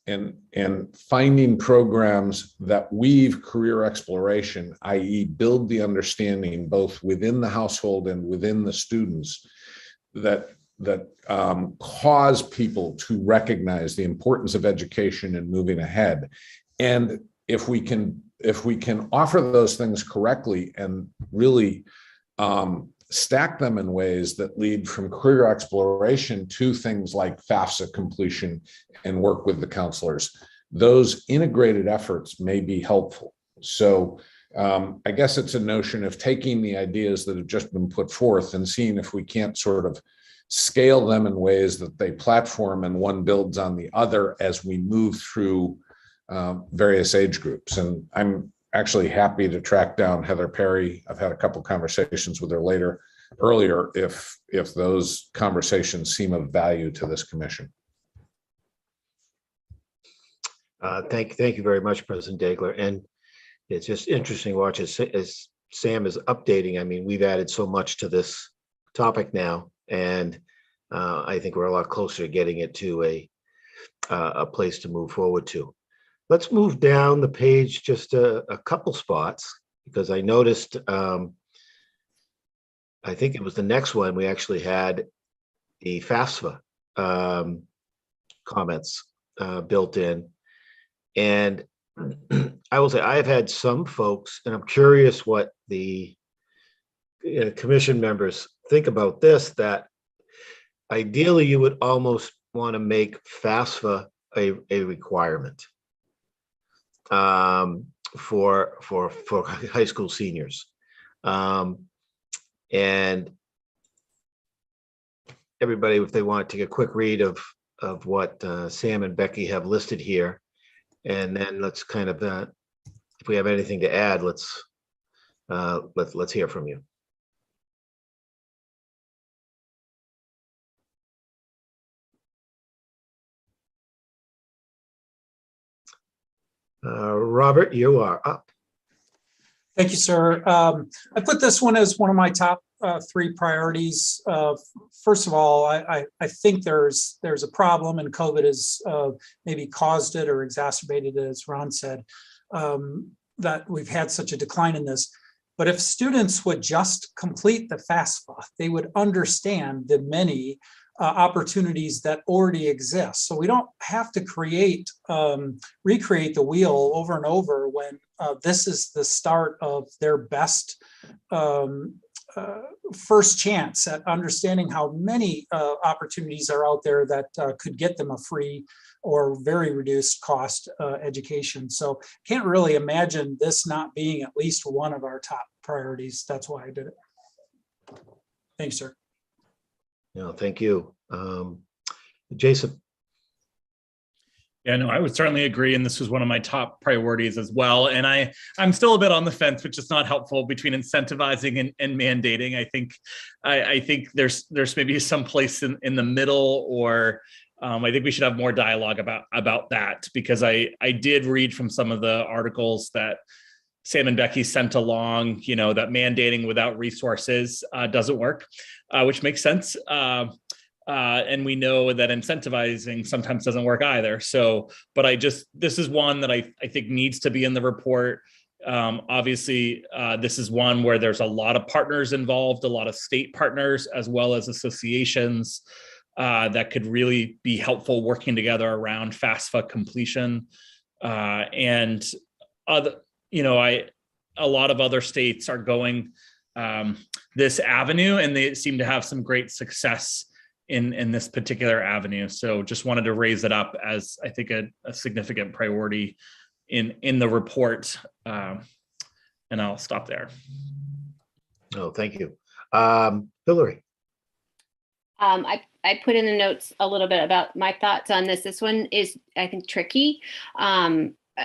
and finding programs that weave career exploration, i.e. build the understanding both within the household and within the students that cause people to recognize the importance of education and moving ahead. And if we can offer those things correctly and really stack them in ways that lead from career exploration to things like FAFSA completion and work with the counselors, those integrated efforts may be helpful. So I guess it's a notion of taking the ideas that have just been put forth and seeing if we can't sort of scale them in ways that they platform and one builds on the other as we move through various age groups. And I'm actually happy to track down Heather Perry. I've had a couple conversations with her earlier, if those conversations seem of value to this commission. Thank you very much, President Degler. And it's just interesting to watch as Sam is updating. I mean, we've added so much to this topic now, and I think we're a lot closer to getting it to a place to move forward to. Let's move down the page just a couple spots, because I noticed, I think it was the next one, we actually had the FAFSA comments built in. And I will say I have had some folks, and I'm curious what the commission members think about this, that ideally you would almost want to make FAFSA a requirement for high school seniors. And everybody, if they want to take a quick read of what Sam and Becky have listed here, and then let's kind of, if we have anything to add, let's hear from you. Robert, you are up. Thank you, sir. I put this one as one of my top 3 priorities. First of all, I think there's a problem, and COVID has maybe caused it or exacerbated it, as Ron said, that we've had such a decline in this. But if students would just complete the FAFSA, they would understand the many opportunities that already exist. So we don't have to recreate the wheel over and over when this is the start of their best first chance at understanding how many opportunities are out there that could get them a free or very reduced cost education. So can't really imagine this not being at least one of our top priorities. That's why I did it. Thanks, sir. No, thank you. Jason. Yeah, no, I would certainly agree. And this was one of my top priorities as well. And I'm still a bit on the fence, which is not helpful, between incentivizing and mandating. I think there's maybe some place in the middle, or I think we should have more dialogue about that, because I did read from some of the articles that Sam and Becky sent along, that mandating without resources doesn't work, which makes sense. And we know that incentivizing sometimes doesn't work either. So, but this is one that I think needs to be in the report. Obviously, this is one where there's a lot of partners involved, a lot of state partners, as well as associations that could really be helpful working together around FAFSA completion. And other, a lot of other states are going this avenue, and they seem to have some great success in this particular avenue. So just wanted to raise it up as I think a significant priority in the report. And I'll stop there. Oh, thank you. Hillary. I put in the notes a little bit about my thoughts on this. This one is, I think, tricky.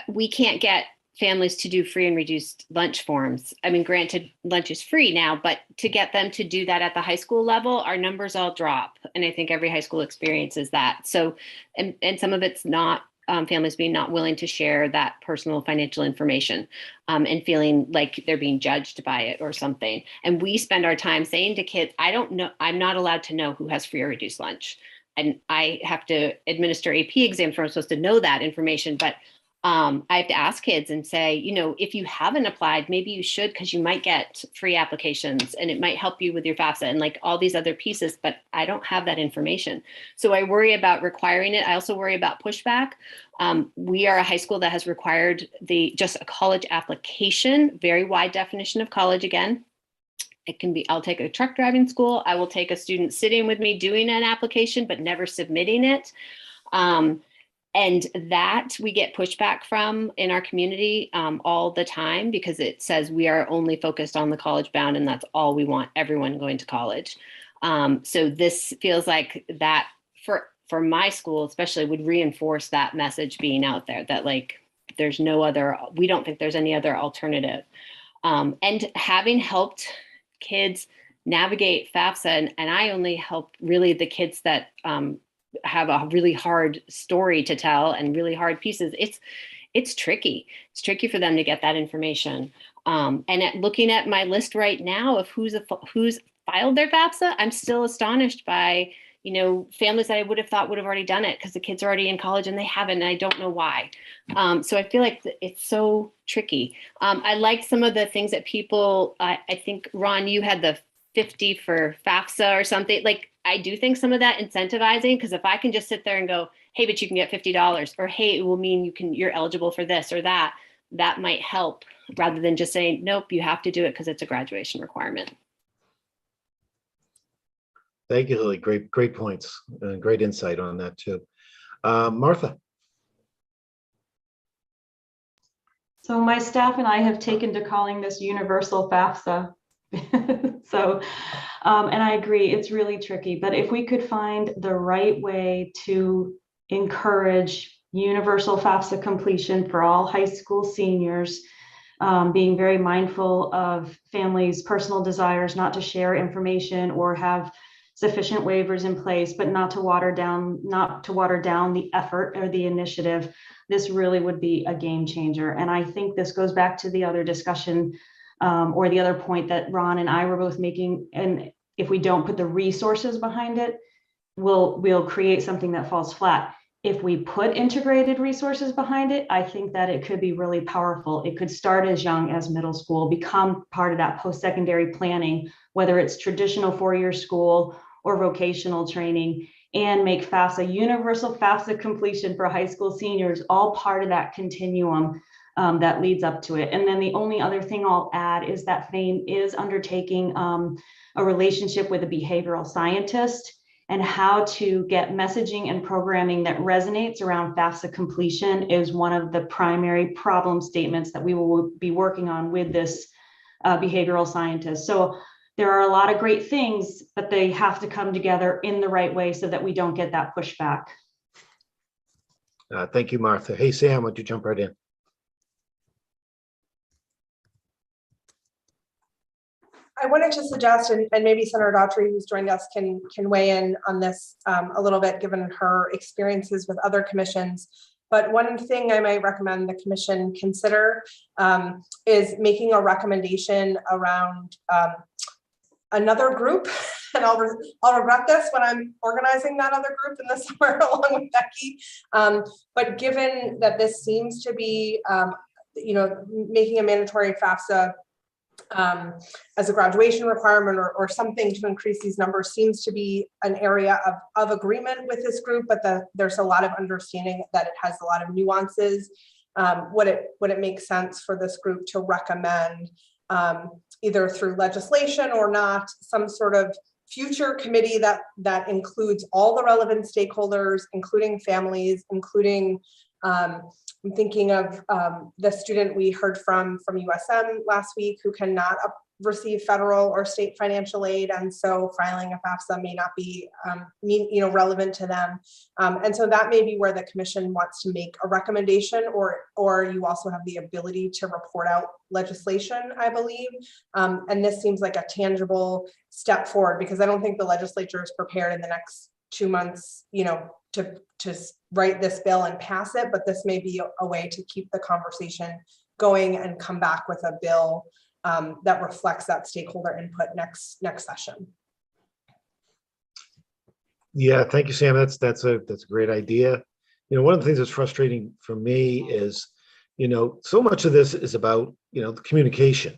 We can't get families to do free and reduced lunch forms. I mean, granted, lunch is free now, but to get them to do that at the high school level, our numbers all drop. And I think every high school experiences that. So, and some of it's not families being not willing to share that personal financial information and feeling like they're being judged by it or something. And we spend our time saying to kids, I don't know, I'm not allowed to know who has free or reduced lunch. And I have to administer AP exams where I'm supposed to know that information, but I have to ask kids and say, if you haven't applied, maybe you should, because you might get free applications and it might help you with your FAFSA and like all these other pieces, but I don't have that information. So I worry about requiring it. I also worry about pushback. We are a high school that has required just a college application, very wide definition of college again. It can be, I'll take a truck driving school. I will take a student sitting with me doing an application, but never submitting it. And that we get pushback from in our community all the time, because it says we are only focused on the college bound and that's all we want, everyone going to college. So this feels like that for my school especially would reinforce that message being out there that like there's no other, we don't think there's any other alternative. And having helped kids navigate FAFSA, and I only help really the kids that have a really hard story to tell and really hard pieces. It's tricky. It's tricky for them to get that information. And looking at my list right now of who's filed their FAFSA, I'm still astonished by, families that I would have thought would have already done it because the kids are already in college and they haven't, and I don't know why. So I feel like it's so tricky. I like some of the things that people, I think, Ron, you had the 50 for FAFSA or something. Like, I do think some of that incentivizing, because if I can just sit there and go, hey, but you can get $50, or hey, it will mean you're eligible for this or that, that might help, rather than just saying, nope, you have to do it because it's a graduation requirement. Thank you, Lily. Great points. Great insight on that too. Martha. So my staff and I have taken to calling this universal FAFSA. So, and I agree, it's really tricky, but if we could find the right way to encourage universal FAFSA completion for all high school seniors, being very mindful of families' personal desires not to share information or have sufficient waivers in place, but not to water down the effort or the initiative, this really would be a game changer. And I think this goes back to the other discussion or the other point that Ron and I were both making. And if we don't put the resources behind it, we'll create something that falls flat. If we put integrated resources behind it, I think that it could be really powerful. It could start as young as middle school, become part of that post-secondary planning, whether it's traditional four-year school or vocational training, and make FAFSA, universal FAFSA completion for high school seniors, all part of that continuum that leads up to it. And then the only other thing I'll add is that FAME is undertaking a relationship with a behavioral scientist, and how to get messaging and programming that resonates around FAFSA completion is one of the primary problem statements that we will be working on with this behavioral scientist. So there are a lot of great things, but they have to come together in the right way so that we don't get that pushback. Thank you, Martha. Hey, Sam, why don't you jump right in? I wanted to suggest, and maybe Senator Daughtry, who's joined us, can weigh in on this a little bit, given her experiences with other commissions. But one thing I might recommend the commission consider is making a recommendation around another group, and I'll regret this when I'm organizing that other group in the summer along with Becky. But given that this seems to be, making a mandatory FAFSA as a graduation requirement or something to increase these numbers seems to be an area of agreement with this group, but there's a lot of understanding that it has a lot of nuances. Would it make sense for this group to recommend either through legislation or not, some sort of future committee that includes all the relevant stakeholders, including families, including I'm thinking of the student we heard from USM last week who cannot receive federal or state financial aid, and so filing a FAFSA may not be relevant to them. And so that may be where the commission wants to make a recommendation, or you also have the ability to report out legislation, I believe. And this seems like a tangible step forward, because I don't think the legislature is prepared in the next 2 months, to write this bill and pass it, but this may be a way to keep the conversation going and come back with a bill that reflects that stakeholder input next session. Yeah, thank you, Sam. That's a great idea. One of the things that's frustrating for me is, so much of this is about, the communication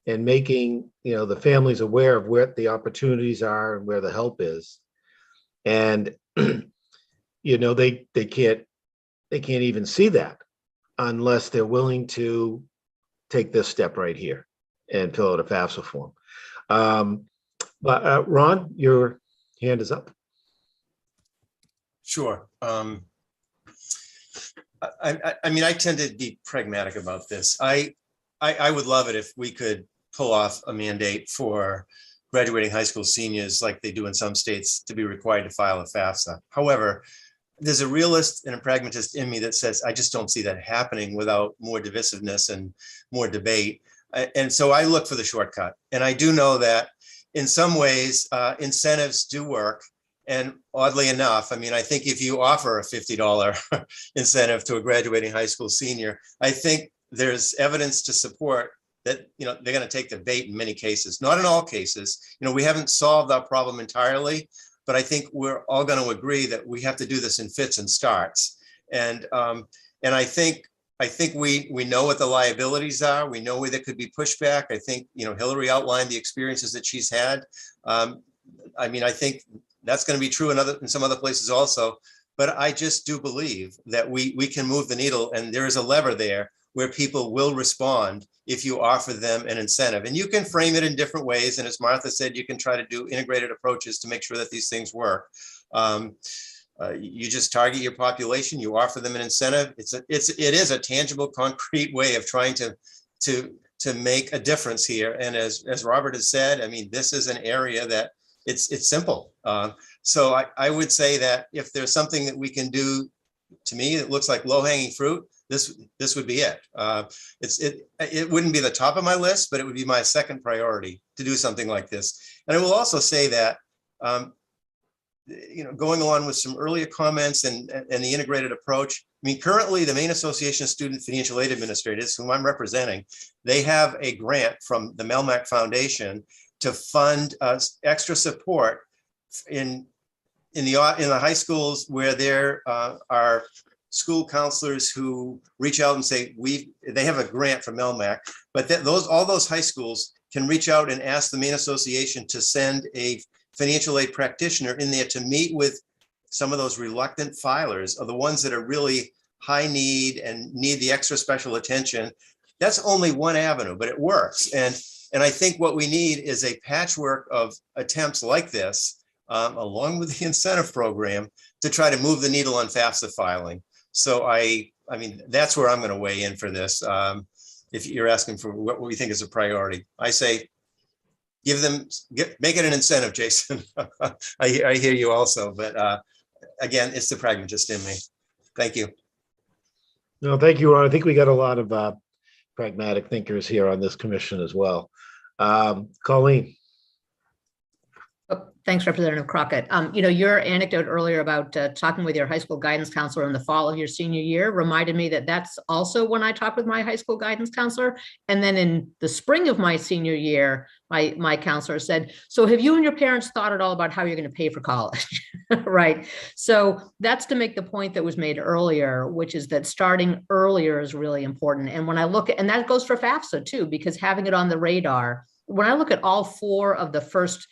and making, the families aware of where the opportunities are and where the help is. And, they can't even see that unless they're willing to take this step right here and fill out a FAFSA form. But Ron, your hand is up. Sure. I tend to be pragmatic about this. I would love it if we could pull off a mandate for graduating high school seniors, like they do in some states, to be required to file a FAFSA. However, there's a realist and a pragmatist in me that says, I just don't see that happening without more divisiveness and more debate. And so I look for the shortcut. And I do know that in some ways, incentives do work. And oddly enough, I think if you offer a $50 incentive to a graduating high school senior, I think there's evidence to support that, they're going to take the bait in many cases, not in all cases. We haven't solved our problem entirely, but I think we're all going to agree that we have to do this in fits and starts. And I think we know what the liabilities are. We know where there could be pushback. I think, Hillary outlined the experiences that she's had. I think that's going to be true in some other places also. But I just do believe that we can move the needle, and there is a lever there where people will respond if you offer them an incentive. And you can frame it in different ways. And as Martha said, you can try to do integrated approaches to make sure that these things work. You just target your population, you offer them an incentive. It is a tangible, concrete way of trying to make a difference here. And as Robert has said, this is an area that it's simple. So I would say that if there's something that we can do, to me, it looks like low-hanging fruit, this would be it. It wouldn't be the top of my list, but it would be my second priority to do something like this. And I will also say that, going along with some earlier comments and the integrated approach, currently the Maine Association of Student Financial Aid Administrators, whom I'm representing, they have a grant from the Melmac Foundation to fund extra support in the high schools where there are school counselors who reach out and say, they have a grant from Melmac, but all those high schools can reach out and ask the Maine Association to send a financial aid practitioner in there to meet with some of those reluctant filers, or the ones that are really high need and need the extra special attention. That's only one avenue, but it works. And I think what we need is a patchwork of attempts like this, along with the incentive program, to try to move the needle on FAFSA filing. So that's where I'm going to weigh in for this. If you're asking for what we think is a priority, I say, make it an incentive, Jason. I hear you also, but again, it's the pragmatist in me. Thank you. No, thank you, Ron. I think we got a lot of pragmatic thinkers here on this commission as well. Colleen. Thanks, Representative Crockett. Your anecdote earlier about talking with your high school guidance counselor in the fall of your senior year reminded me that that's also when I talked with my high school guidance counselor. And then in the spring of my senior year, my counselor said, so have you and your parents thought at all about how you're going to pay for college? Right. So that's to make the point that was made earlier, which is that starting earlier is really important. And when I look at, and that goes for FAFSA too, because having it on the radar, when I look at all four of the first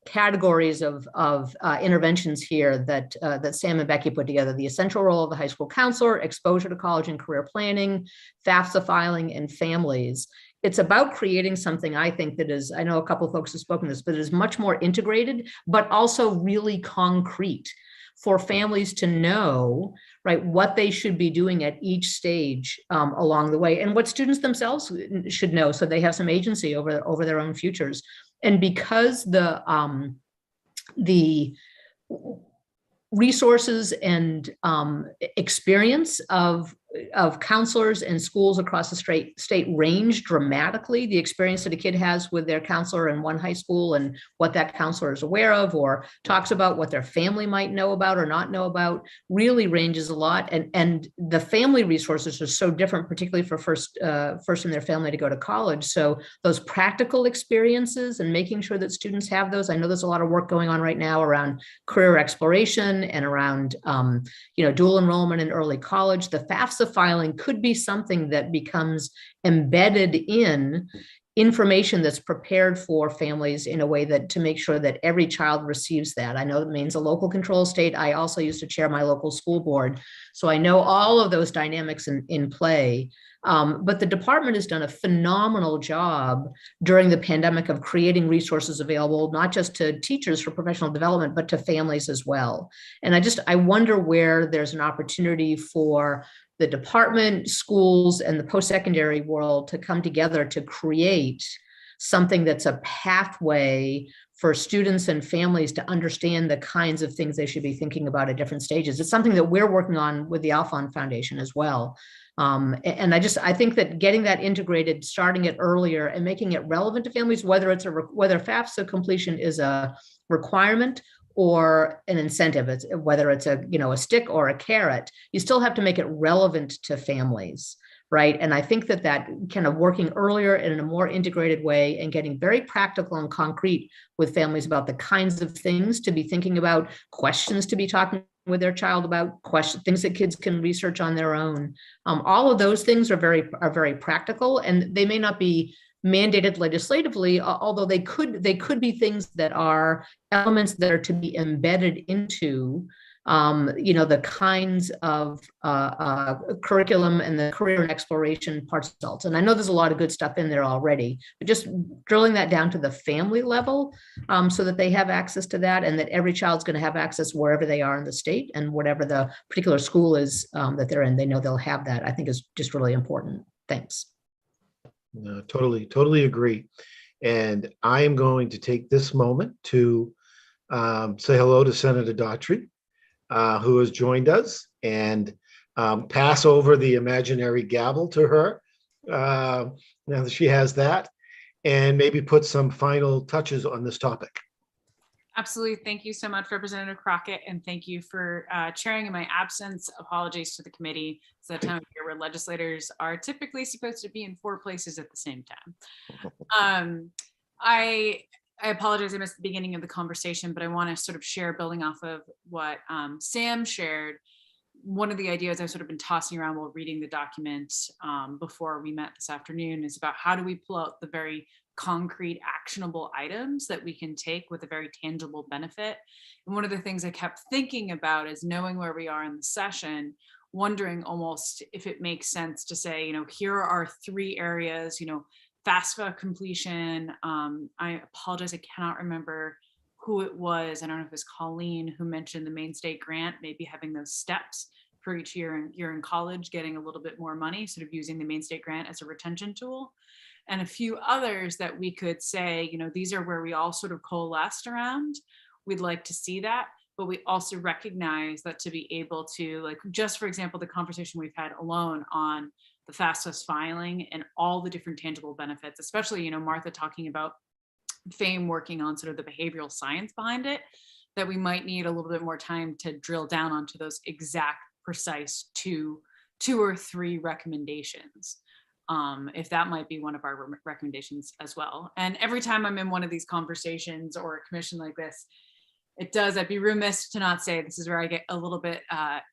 categories of interventions here that Sam and Becky put together, the essential role of the high school counselor, exposure to college and career planning, FAFSA filing, and families. It's about creating something, I think, that is, I know a couple of folks have spoken this, but is much more integrated, but also really concrete for families to know, right, what they should be doing at each stage along the way, and what students themselves should know, so they have some agency over their own futures. And because the resources and experience of counselors and schools across the state range dramatically, the experience that a kid has with their counselor in one high school and what that counselor is aware of or talks about, what their family might know about or not know about, really ranges a lot. And the family resources are so different, particularly for first in their family to go to college. So those practical experiences and making sure that students have those. I know there's a lot of work going on right now around career exploration and around dual enrollment in early college. The FAFSA filing could be something that becomes embedded in information that's prepared for families in a way that to make sure that every child receives that. I know that means a local control state. I also used to chair my local school board, so I know all of those dynamics in play. But the department has done a phenomenal job during the pandemic of creating resources available, not just to teachers for professional development, but to families as well. And I wonder where there's an opportunity for the department, schools, and the post-secondary world to come together to create something that's a pathway for students and families to understand the kinds of things they should be thinking about at different stages. It's something that we're working on with the Alphon Foundation as well. And I think that getting that integrated, starting it earlier and making it relevant to families, whether FAFSA completion is a requirement or an incentive, whether it's a stick or a carrot, you still have to make it relevant to families, right? And I think that kind of working earlier and in a more integrated way and getting very practical and concrete with families about the kinds of things to be thinking about, questions to be talking with their child about, things that kids can research on their own. All of those things are very practical, and they may not be mandated legislatively, although they could be things that are elements that are to be embedded into the kinds of curriculum and the career and exploration parts results. And I know there's a lot of good stuff in there already, but just drilling that down to the family level so that they have access to that, and that every child's going to have access wherever they are in the state, and whatever the particular school is that they're in, they know they'll have that, I think is just really important. Thanks. No, totally agree. And I am going to take this moment to say hello to Senator Daughtry, who has joined us, and pass over the imaginary gavel to her now that she has that, and maybe put some final touches on this topic. Absolutely. Thank you so much, Representative Crockett, and thank you for chairing in my absence. Apologies to the committee. It's that time of year where legislators are typically supposed to be in 4 places at the same time. I apologize, I missed the beginning of the conversation, but I want to sort of share, building off of what Sam shared. One of the ideas I've sort of been tossing around while reading the document before we met this afternoon is about how do we pull out the very concrete, actionable items that we can take with a very tangible benefit. And one of the things I kept thinking about is, knowing where we are in the session, wondering almost if it makes sense to say, here are 3 areas, FAFSA completion. I apologize, I cannot remember who it was. I don't know if it was Colleen who mentioned the Maine State Grant, maybe having those steps for each year you're in college, getting a little bit more money, sort of using the Maine State Grant as a retention tool. And a few others that we could say, these are where we all sort of coalesced around. We'd like to see that, but we also recognize that to be able to, just for example, the conversation we've had alone on the FAFSA filing and all the different tangible benefits, especially, Martha talking about fame working on sort of the behavioral science behind it, that we might need a little bit more time to drill down onto those exact precise two or three recommendations. If that might be one of our recommendations as well. And every time I'm in one of these conversations or a commission like this, I'd be remiss to not say this is where I get a little bit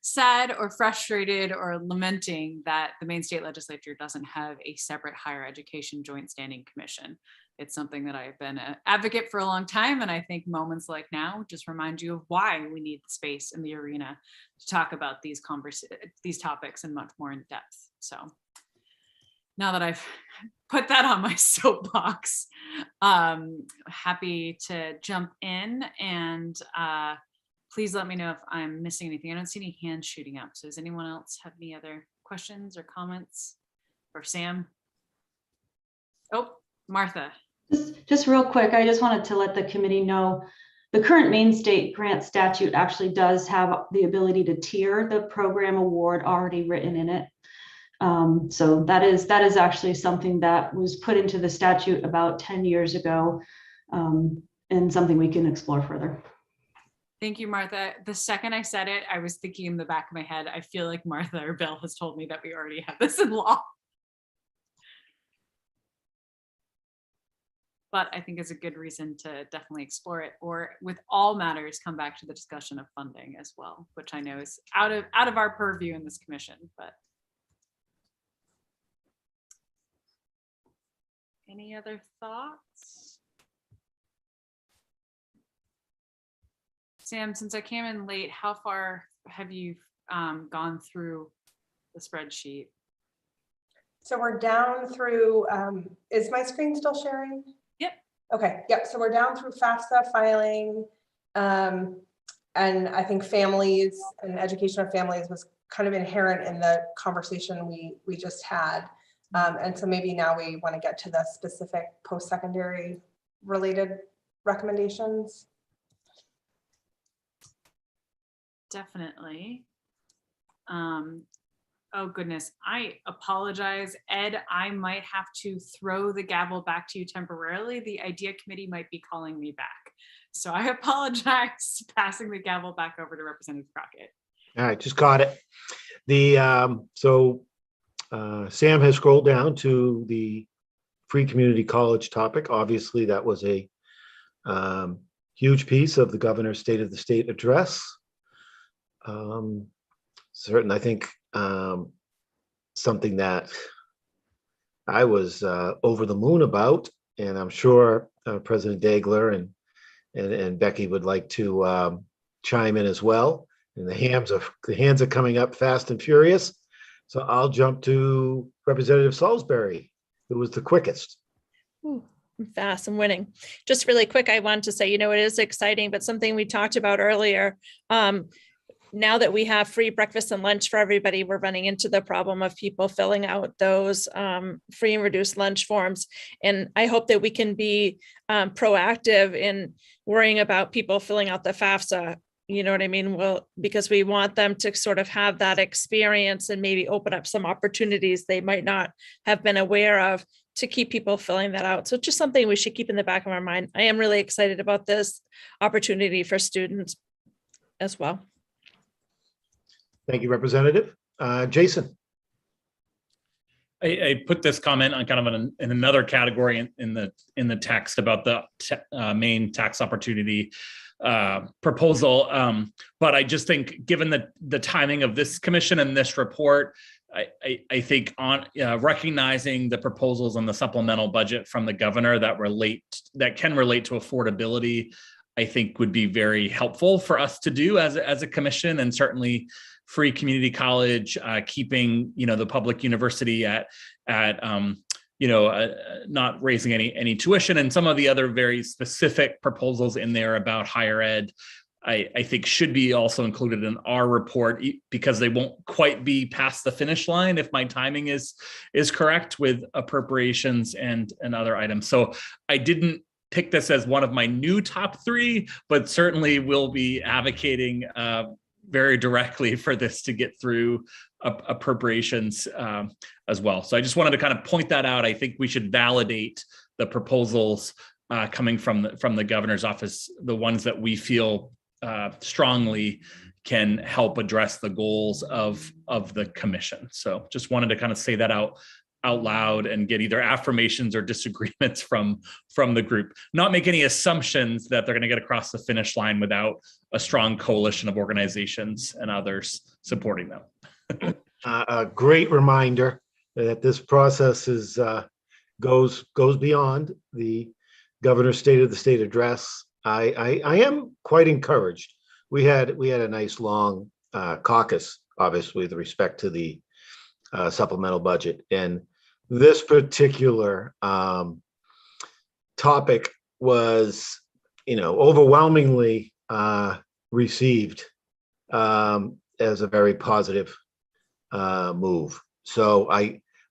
sad or frustrated or lamenting that the Maine State Legislature doesn't have a separate higher education joint standing commission. It's something that I've been an advocate for a long time. And I think moments like now just remind you of why we need the space in the arena to talk about these topics and much more in depth. So now that I've put that on my soapbox, happy to jump in, and please let me know if I'm missing anything. I don't see any hands shooting up. So does anyone else have any other questions or comments? Or Sam? Oh, Martha. Just real quick, I just wanted to let the committee know the current Maine State grant statute actually does have the ability to tier the program award already written in it. So that is actually something that was put into the statute about 10 years ago, and something we can explore further. Thank you, Martha. The second I said it, I was thinking in the back of my head, I feel like Martha or Bill has told me that we already have this in law. But I think it's a good reason to definitely explore it, or with all matters, come back to the discussion of funding as well, which I know is out of our purview in this commission, but. Any other thoughts? Sam, since I came in late, how far have you gone through the spreadsheet? So we're down through, is my screen still sharing? Yep. Okay, yep, so we're down through FAFSA filing. And I think families and education of families was kind of inherent in the conversation we just had. And so maybe now we want to get to the specific post-secondary related recommendations. Definitely. Oh goodness, I apologize, Ed. I might have to throw the gavel back to you temporarily. The IDEA committee might be calling me back. So I apologize, passing the gavel back over to Representative Crockett. All right, just got it. Sam has scrolled down to the free community college topic. Obviously, that was a huge piece of the governor's State of the State address. I think something that I was over the moon about, and I'm sure President Dagler and Becky would like to chime in as well. And the hands are coming up fast and furious. So I'll jump to Representative Salisbury, who was the quickest. Ooh, I'm fast, I'm winning. Just really quick, I wanted to say, it is exciting, but something we talked about earlier. Now that we have free breakfast and lunch for everybody, we're running into the problem of people filling out those free and reduced lunch forms. And I hope that we can be proactive in worrying about people filling out the FAFSA. You know what I mean? Well, because we want them to sort of have that experience and maybe open up some opportunities they might not have been aware of to keep people filling that out. So it's just something we should keep in the back of our mind. I am really excited about this opportunity for students as well. Thank you, Representative. Jason. I put this comment on kind of in another category in the text about the Maine tax opportunity proposal. But I just think, given the timing of this commission and this report, I think on recognizing the proposals on the supplemental budget from the governor that can relate to affordability, I think would be very helpful for us to do as a commission, and certainly free community college, keeping the public university at not raising any tuition, and some of the other very specific proposals in there about higher ed, I think should be also included in our report, because they won't quite be past the finish line if my timing is correct with appropriations and other items. So I didn't pick this as one of my new top three, but certainly will be advocating very directly for this to get through appropriations as well. So I just wanted to kind of point that out. I think we should validate the proposals coming from the governor's office, the ones that we feel strongly can help address the goals of the commission. So just wanted to kind of say that out loud and get either affirmations or disagreements from the group. Not make any assumptions that they're going to get across the finish line without a strong coalition of organizations and others supporting them. A great reminder that this process is goes beyond the governor's State of the State address. I am quite encouraged. We had a nice long caucus, obviously, with respect to the supplemental budget, and this particular topic was, overwhelmingly received as a very positive move. So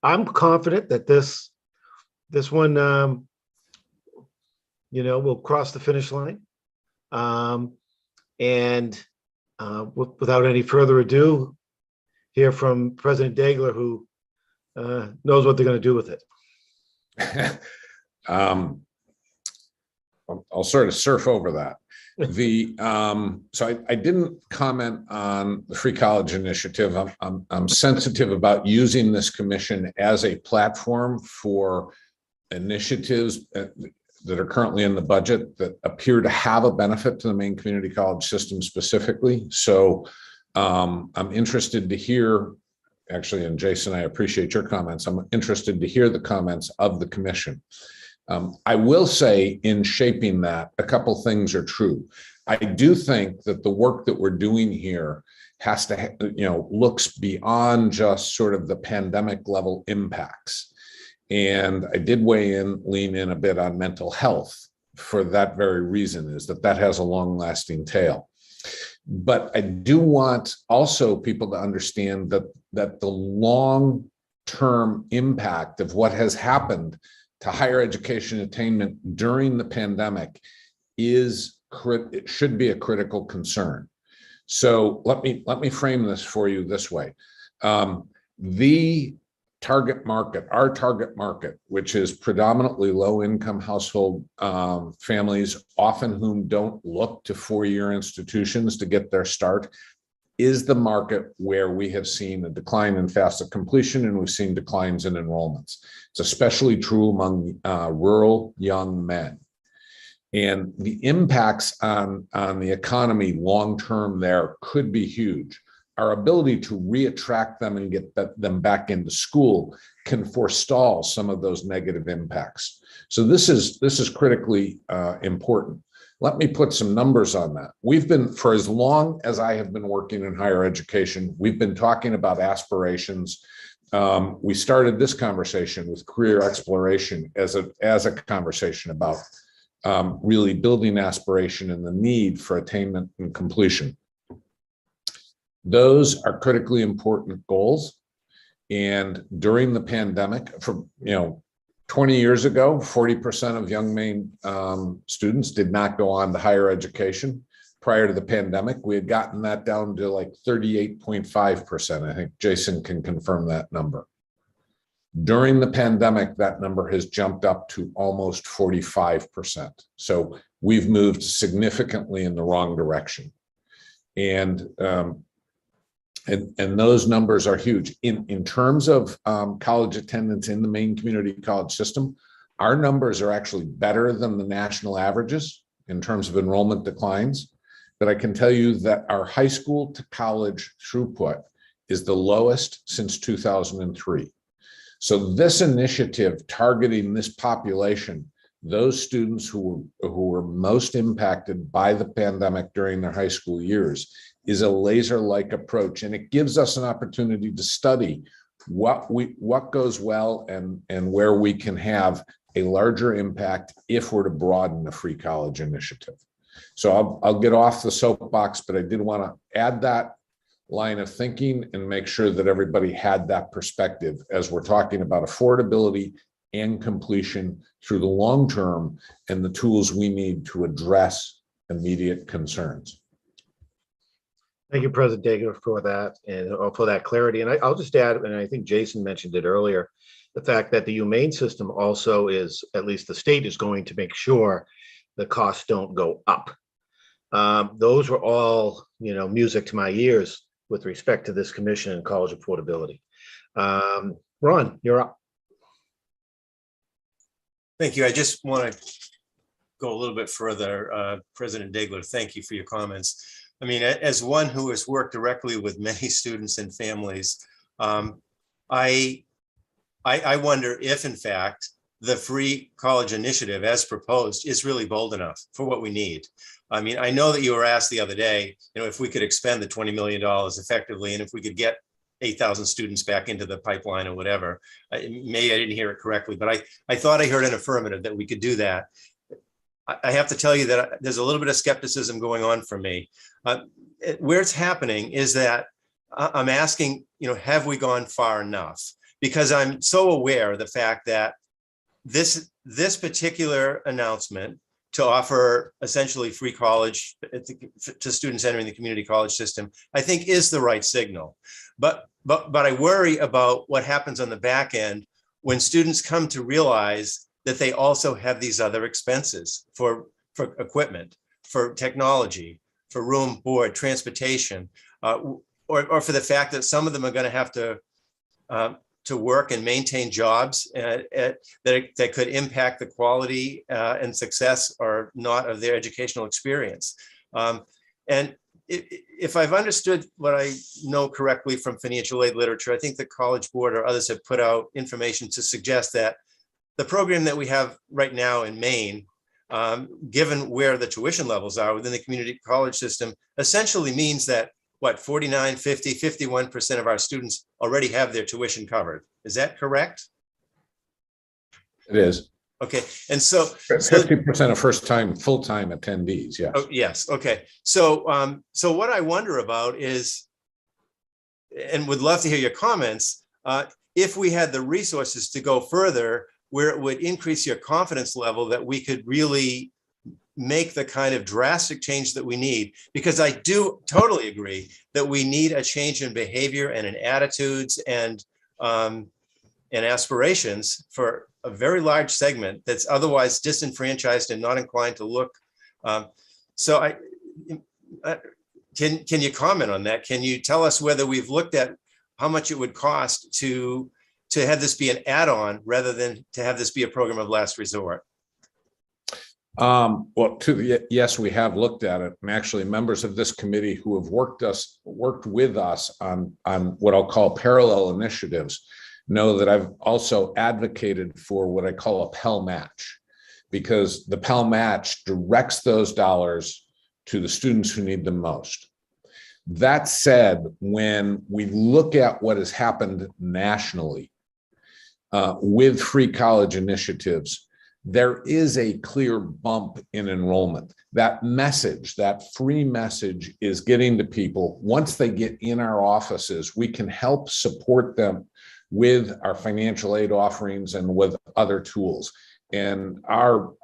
I'm confident that this one, will cross the finish line. And without any further ado, hear from President Dagler, who knows what they're going to do with it. I'll sort of surf over that. So I didn't comment on the Free College Initiative. I'm sensitive about using this commission as a platform for initiatives that are currently in the budget that appear to have a benefit to the Maine community college system specifically. So I'm interested to hear, actually, and Jason, I appreciate your comments. I'm interested to hear the comments of the commission. I will say in shaping that, a couple things are true. I do think that the work that we're doing here has to, looks beyond just sort of the pandemic level impacts. And I did lean in a bit on mental health for that very reason, is that has a long lasting tail. But I do want also people to understand that the long term impact of what has happened to higher education attainment during the pandemic it should be a critical concern. So let me frame this for you this way. The target market, our target market, which is predominantly low-income household families, often whom don't look to four-year institutions to get their start, is the market where we have seen a decline in FAFSA completion, and we've seen declines in enrollments. It's especially true among rural young men. And the impacts on the economy long-term there could be huge. Our ability to reattract them and get them back into school can forestall some of those negative impacts. So this is critically important. Let me put some numbers on that. We've been, for as long as I have been working in higher education, we've been talking about aspirations. We started this conversation with career exploration as a conversation about really building aspiration and the need for attainment and completion. Those are critically important goals. And during the pandemic, 20 years ago, 40% of young Maine students did not go on to higher education. Prior to the pandemic, we had gotten that down to like 38.5%. I think Jason can confirm that number. During the pandemic, that number has jumped up to almost 45%. So we've moved significantly in the wrong direction. And those numbers are huge. In terms of college attendance in the Maine community college system, our numbers are actually better than the national averages in terms of enrollment declines. But I can tell you that our high school to college throughput is the lowest since 2003. So this initiative targeting this population, those students who were most impacted by the pandemic during their high school years, is a laser-like approach, and it gives us an opportunity to study what goes well and where we can have a larger impact if we're to broaden the free college initiative. So I'll get off the soapbox, but I did want to add that line of thinking and make sure that everybody had that perspective as we're talking about affordability and completion through the long term and the tools we need to address immediate concerns. Thank you, President Daigle, for that and for that clarity. And I'll just add, and I think Jason mentioned it earlier, the fact that the humane system also is, at least the state is going to make sure the costs don't go up. Those were all, music to my ears with respect to this commission and college affordability. Ron, you're up. Thank you. I just want to go a little bit further. President Daigle, thank you for your comments. I mean, as one who has worked directly with many students and families, I wonder if, in fact, the free college initiative as proposed is really bold enough for what we need. I mean, I know that you were asked the other day, if we could expend the $20 million effectively, and if we could get 8,000 students back into the pipeline or whatever. Maybe I didn't hear it correctly, but I thought I heard an affirmative that we could do that. I have to tell you that there's a little bit of skepticism going on for me. Where it's happening is that I'm asking, have we gone far enough? Because I'm so aware of the fact that this particular announcement to offer essentially free college to students entering the community college system, I think is the right signal. But I worry about what happens on the back end when students come to realize that they also have these other expenses for equipment, for technology, for room, board, transportation, or for the fact that some of them are going to have to work and maintain jobs that could impact the quality and success or not of their educational experience. And if I've understood what I know correctly from financial aid literature, I think the College Board or others have put out information to suggest that the program that we have right now in Maine, given where the tuition levels are within the community college system, essentially means that 49, 50, 51% of our students already have their tuition covered. Is that correct? It is. Okay, and so 50% of first-time, full-time attendees. Yes. Oh, yes. Okay. So, what I wonder about is, and would love to hear your comments, if we had the resources to go further, where it would increase your confidence level that we could really make the kind of drastic change that we need, because I do totally agree that we need a change in behavior and in attitudes and aspirations for a very large segment that's otherwise disenfranchised and not inclined to look. So can you comment on that? Can you tell us whether we've looked at how much it would cost to have this be an add-on rather than to have this be a program of last resort? Well, yes, we have looked at it, and actually members of this committee who have worked with us on what I'll call parallel initiatives know that I've also advocated for what I call a Pell Match, because the Pell Match directs those dollars to the students who need them most. That said, when we look at what has happened nationally with free college initiatives, there is a clear bump in enrollment. That message, that free message, is getting to people. Once they get in our offices, we can help support them with our financial aid offerings and with other tools. And our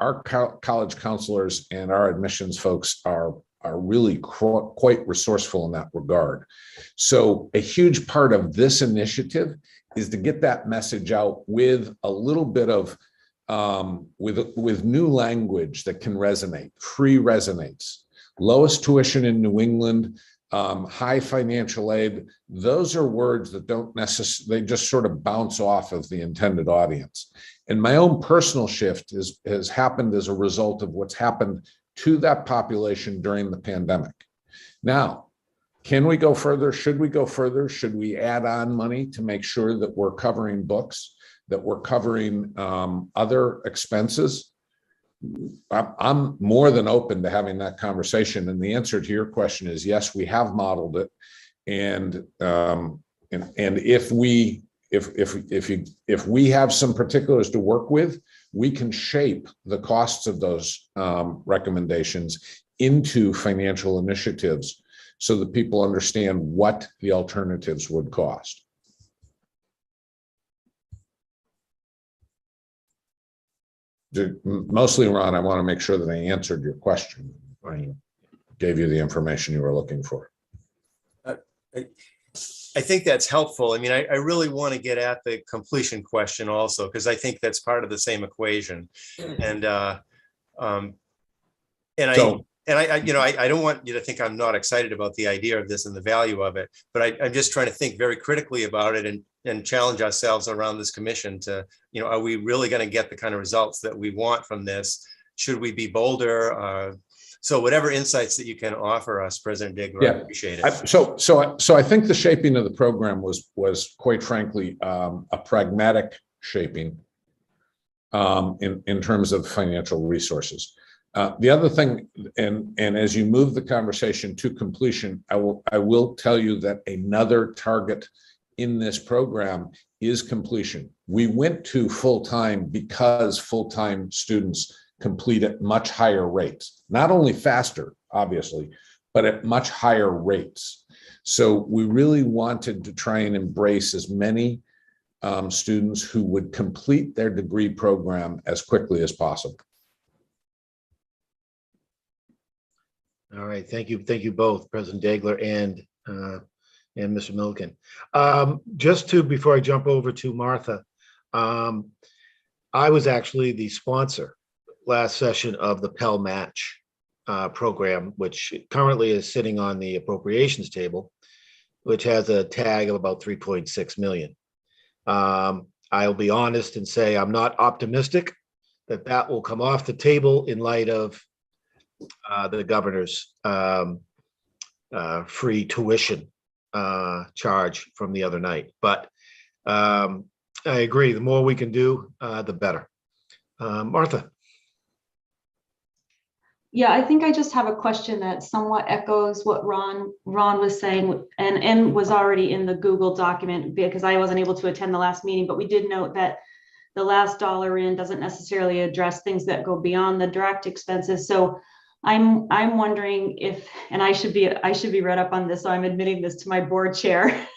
college counselors and our admissions folks are really quite resourceful in that regard. So a huge part of this initiative is to get that message out with a little bit of with new language that can resonate. Free resonates. Lowest tuition in New England, high financial aid. Those are words that don't necessarily, they just sort of bounce off of the intended audience. And my own personal shift has happened as a result of what's happened to that population during the pandemic. Now, can we go further? Should we go further? Should we add on money to make sure that we're covering books, that we're covering other expenses? I'm more than open to having that conversation. And the answer to your question is yes, we have modeled it. And if we have some particulars to work with, we can shape the costs of those recommendations into financial initiatives so that people understand what the alternatives would cost. Mostly, Ron, I want to make sure that I answered your question. I gave you the information you were looking for. I think that's helpful. I mean, I really want to get at the completion question also, because I think that's part of the same equation. And I don't want you to think I'm not excited about the idea of this and the value of it, but I'm just trying to think very critically about it and challenge ourselves around this commission to, are we really going to get the kind of results that we want from this? Should we be bolder? So whatever insights that you can offer us, President Digler, I appreciate it. So I think the shaping of the program was quite frankly a pragmatic shaping in terms of financial resources. The other thing, and as you move the conversation to completion, I will tell you that another target in this program is completion. We went to full-time because full-time students complete at much higher rates, not only faster, obviously, but at much higher rates. So we really wanted to try and embrace as many students who would complete their degree program as quickly as possible. All right, thank you both, President Degler and Mr. Milliken. Before I jump over to Martha, I was actually the sponsor last session of the Pell Match program, which currently is sitting on the appropriations table, which has a tag of about 3.6 million. I'll be honest and say I'm not optimistic that will come off the table in light of the governor's free tuition charge from the other night. But I agree, the more we can do, the better. Martha. Yeah, I think I just have a question that somewhat echoes what Ron was saying and was already in the Google document, because I wasn't able to attend the last meeting, but we did note that the last dollar in doesn't necessarily address things that go beyond the direct expenses. So I'm wondering if, and I should be read up on this, so I'm admitting this to my board chair.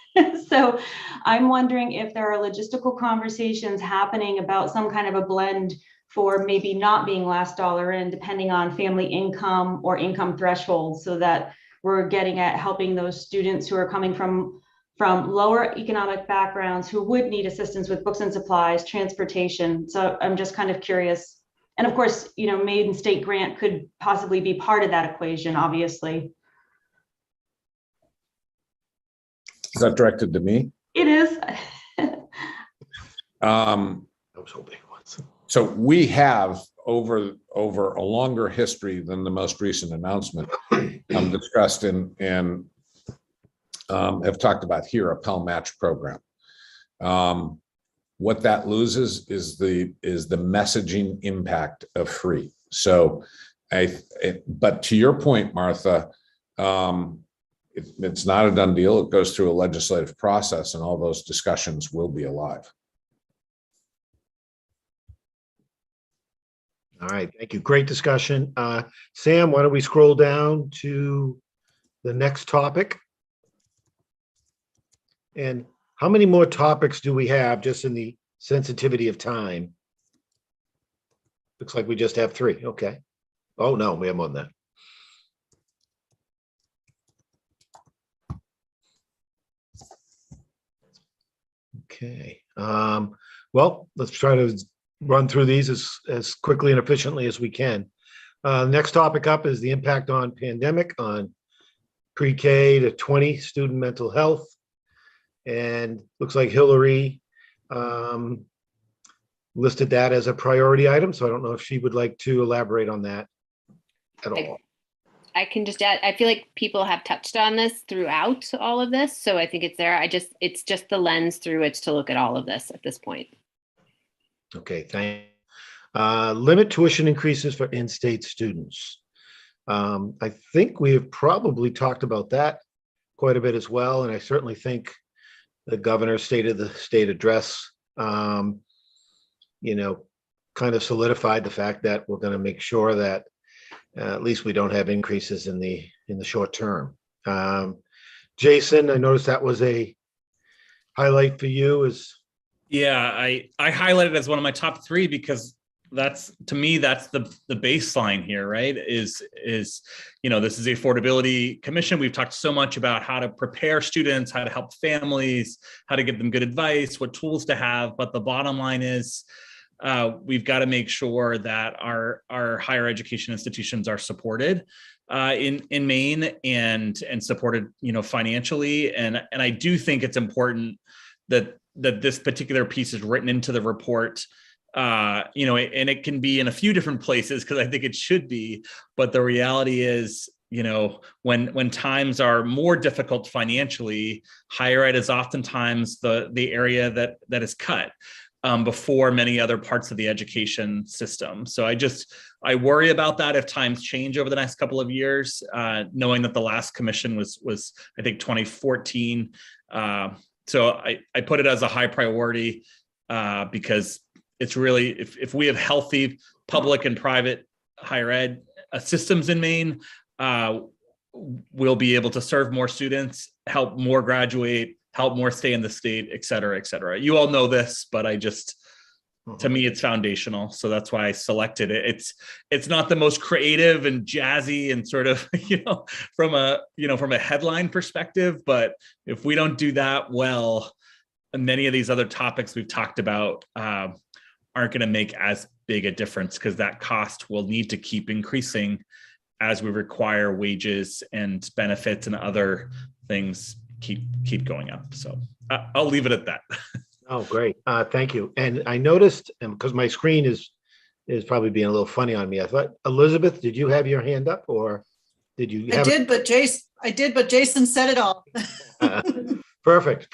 So I'm wondering if there are logistical conversations happening about some kind of a blend for maybe not being last dollar in, depending on family income or income thresholds, so that we're getting at helping those students who are coming from lower economic backgrounds who would need assistance with books and supplies, transportation. So I'm just kind of curious. And of course, Maiden State Grant could possibly be part of that equation, obviously. Is that directed to me? It is. I was hoping it was. So we have over a longer history than the most recent announcement discussed and have talked about here, a Pell Match program. What that loses is the messaging impact of free. So but to your point, Martha, it's not a done deal. It goes through a legislative process and all those discussions will be alive. All right, thank you. Great discussion. Sam, why don't we scroll down to the next topic? And how many more topics do we have just in the sensitivity of time? Looks like we just have 3. Okay. Oh, no, we have more than that. Okay. Well, let's try to run through these as quickly and efficiently as we can. Next topic up is the impact on pandemic on pre-K to 20 student mental health. And looks like Hillary listed that as a priority item. So I don't know if she would like to elaborate on that at all. I can just add, I feel like people have touched on this throughout all of this. So I think it's there. It's just the lens through which to look at all of this at this point. Okay, thank you. Limit tuition increases for in-state students. I think we have probably talked about that quite a bit as well. And I certainly think the governor stated the state address, kind of solidified the fact that we're going to make sure that at least we don't have increases in the short term. Jason, I noticed that was a highlight for you. Yeah, I highlighted it as one of my top 3 because that's, to me, that's the baseline here, right? Is, you know, this is the Affordability Commission. We've talked so much about how to prepare students, how to help families, how to give them good advice, what tools to have. But the bottom line is, we've got to make sure that our higher education institutions are supported in Maine and supported, you know, financially. And I do think it's important that this particular piece is written into the report. You know, and it can be in a few different places because I think it should be. But the reality is, you know, when times are more difficult financially, higher ed is oftentimes the area that is cut before many other parts of the education system. So I worry about that if times change over the next couple of years, knowing that the last commission was I think 2014. So I put it as a high priority because it's really, if we have healthy public and private higher ed systems in Maine, we'll be able to serve more students, help more graduate, help more stay in the state, et cetera, et cetera. You all know this, but to me, it's foundational. So that's why I selected it. It's not the most creative and jazzy and sort of, you know, from a headline perspective, but if we don't do that well, many of these other topics we've talked about aren't going to make as big a difference because that cost will need to keep increasing as we require wages and benefits and other things keep going up. So I'll leave it at that. Oh, great. Thank you. And I noticed, because my screen is probably being a little funny on me. I thought, Elizabeth, did you have your hand up or did you? I did, but Jason said it all. Perfect.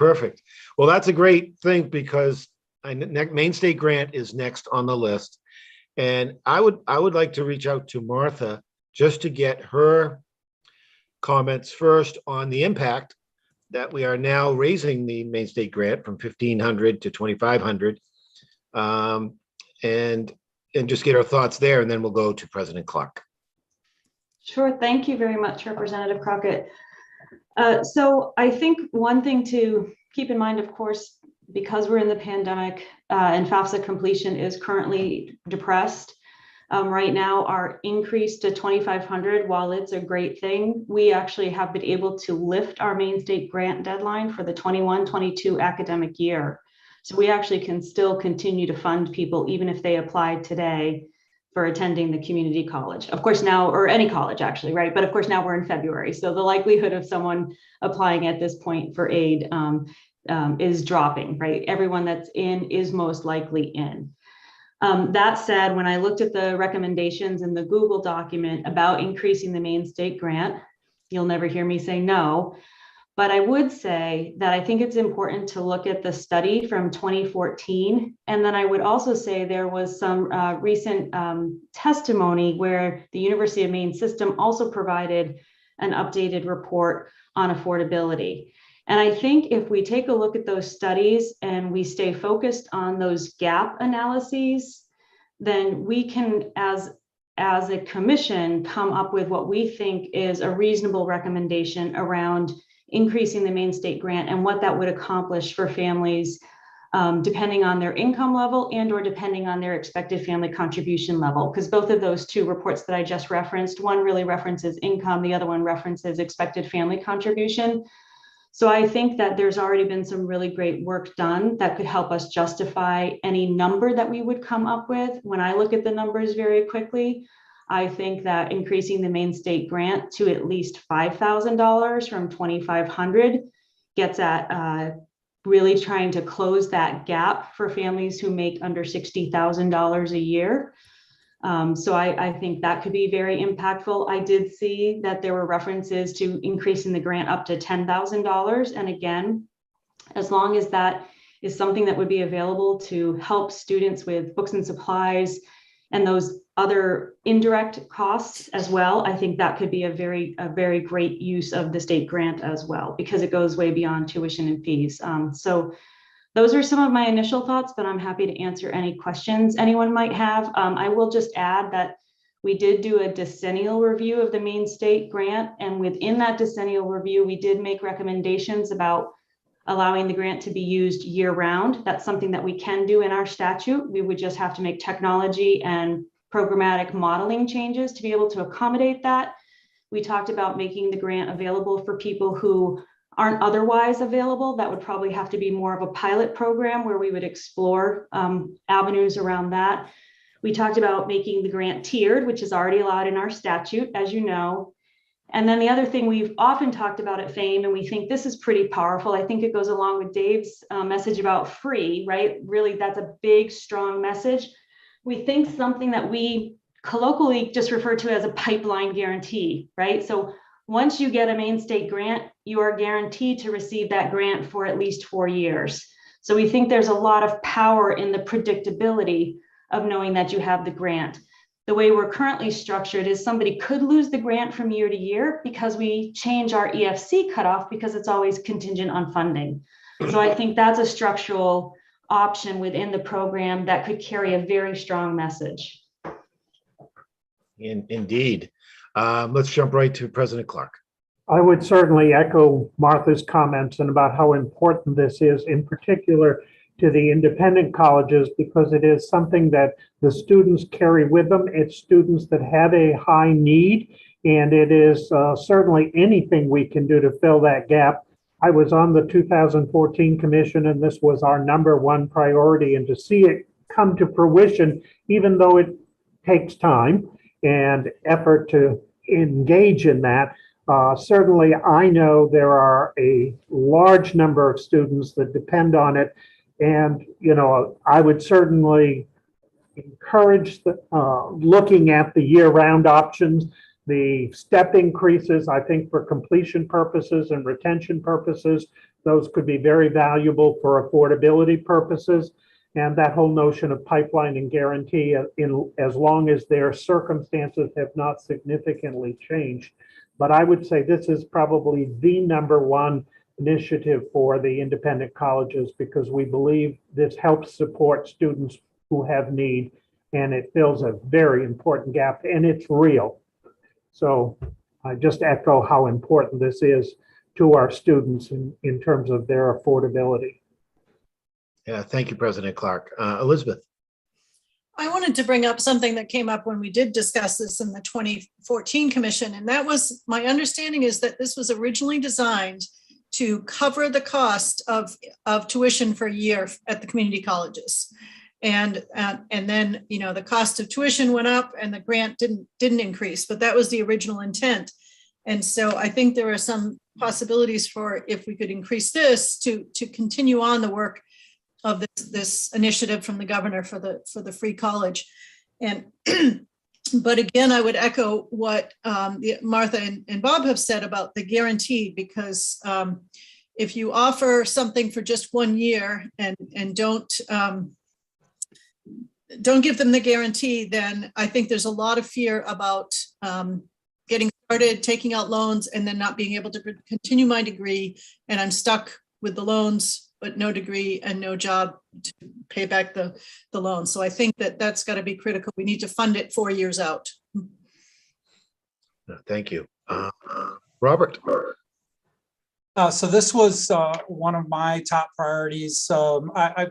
Well, that's a great thing because Maine State Grant is next on the list. And I would like to reach out to Martha just to get her comments first on the impact that we are now raising the Maine State Grant from $1,500 to $2,500, and just get our thoughts there, and then we'll go to President Clark. Sure. Thank you very much, Representative Crockett. So I think one thing to keep in mind, of course, because we're in the pandemic and FAFSA completion is currently depressed. Right now, our increase to 2,500, while it's a great thing, we actually have been able to lift our Maine State Grant deadline for the 21-22 academic year. So we actually can still continue to fund people even if they applied today for attending the community college. Of course now, or any college actually, right? But of course now we're in February. So the likelihood of someone applying at this point for aid is dropping, right? Everyone that's in is most likely in. That said, when I looked at the recommendations in the Google document about increasing the Maine State Grant, you'll never hear me say no, but I would say that I think it's important to look at the study from 2014. And then I would also say there was some recent testimony where the University of Maine system also provided an updated report on affordability. And I think if we take a look at those studies and we stay focused on those gap analyses, then we can, as a commission, come up with what we think is a reasonable recommendation around increasing the Maine State Grant and what that would accomplish for families, depending on their income level and or depending on their expected family contribution level. Because both of those two reports that I just referenced, one really references income, the other one references expected family contribution. So I think that there's already been some really great work done that could help us justify any number that we would come up with. When I look at the numbers very quickly, I think that increasing the Maine State Grant to at least $5,000 from $2,500 gets at really trying to close that gap for families who make under $60,000 a year. So I think that could be very impactful. I did see that there were references to increasing the grant up to $10,000. And again, as long as that is something that would be available to help students with books and supplies and those other indirect costs as well, I think that could be a very great use of the state grant as well, because it goes way beyond tuition and fees. So those are some of my initial thoughts, but I'm happy to answer any questions anyone might have. I will just add that we did do a decennial review of the Maine State Grant, and within that decennial review, we did make recommendations about allowing the grant to be used year round. That's something that we can do in our statute. We would just have to make technology and programmatic modeling changes to be able to accommodate that. We talked about making the grant available for people who aren't otherwise available. That would probably have to be more of a pilot program where we would explore avenues around that. We talked about making the grant tiered, which is already allowed in our statute, as you know. And then the other thing we've often talked about at FAME, and we think this is pretty powerful. I think it goes along with Dave's message about free, right? Really, that's a big, strong message. We think something that we colloquially just refer to as a pipeline guarantee, right? So once you get a Maine State grant, you are guaranteed to receive that grant for at least 4 years. So we think there's a lot of power in the predictability of knowing that you have the grant. The way we're currently structured is somebody could lose the grant from year to year because we change our EFC cutoff because it's always contingent on funding. So I think that's a structural option within the program that could carry a very strong message. Indeed. Let's jump right to President Clark. I would certainly echo Martha's comments and about how important this is, in particular to the independent colleges, because it is something that the students carry with them. It's students that have a high need, and it is certainly anything we can do to fill that gap. I was on the 2014 commission, and this was our #1 priority, and to see it come to fruition, even though it takes time and effort to engage in that, certainly I know there are a large number of students that depend on it. And, you know, I would certainly encourage looking at the year-round options, the step increases. I think for completion purposes and retention purposes, those could be very valuable for affordability purposes. And that whole notion of pipeline and guarantee, as long as their circumstances have not significantly changed. But I would say this is probably the #1 initiative for the independent colleges, because we believe this helps support students who have need, and it fills a very important gap, and it's real. So I just echo how important this is to our students in terms of their affordability. Yeah, thank you, President Clark. Elizabeth. I wanted to bring up something that came up when we did discuss this in the 2014 commission, and that was, my understanding is that this was originally designed to cover the cost of tuition for a year at the community colleges. And then, you know, the cost of tuition went up and the grant didn't increase, but that was the original intent. And so I think there are some possibilities for, if we could increase this, to continue on the work of this initiative from the governor for the free college. And but again, I would echo what Martha and Bob have said about the guarantee, because if you offer something for just 1 year and don't give them the guarantee, then I think there's a lot of fear about getting started, taking out loans, and then not being able to continue my degree, and I'm stuck with the loans but no degree and no job to pay back the loan. So I think that's got to be critical. We need to fund it 4 years out. Thank you. Robert. So this was one of my top priorities. I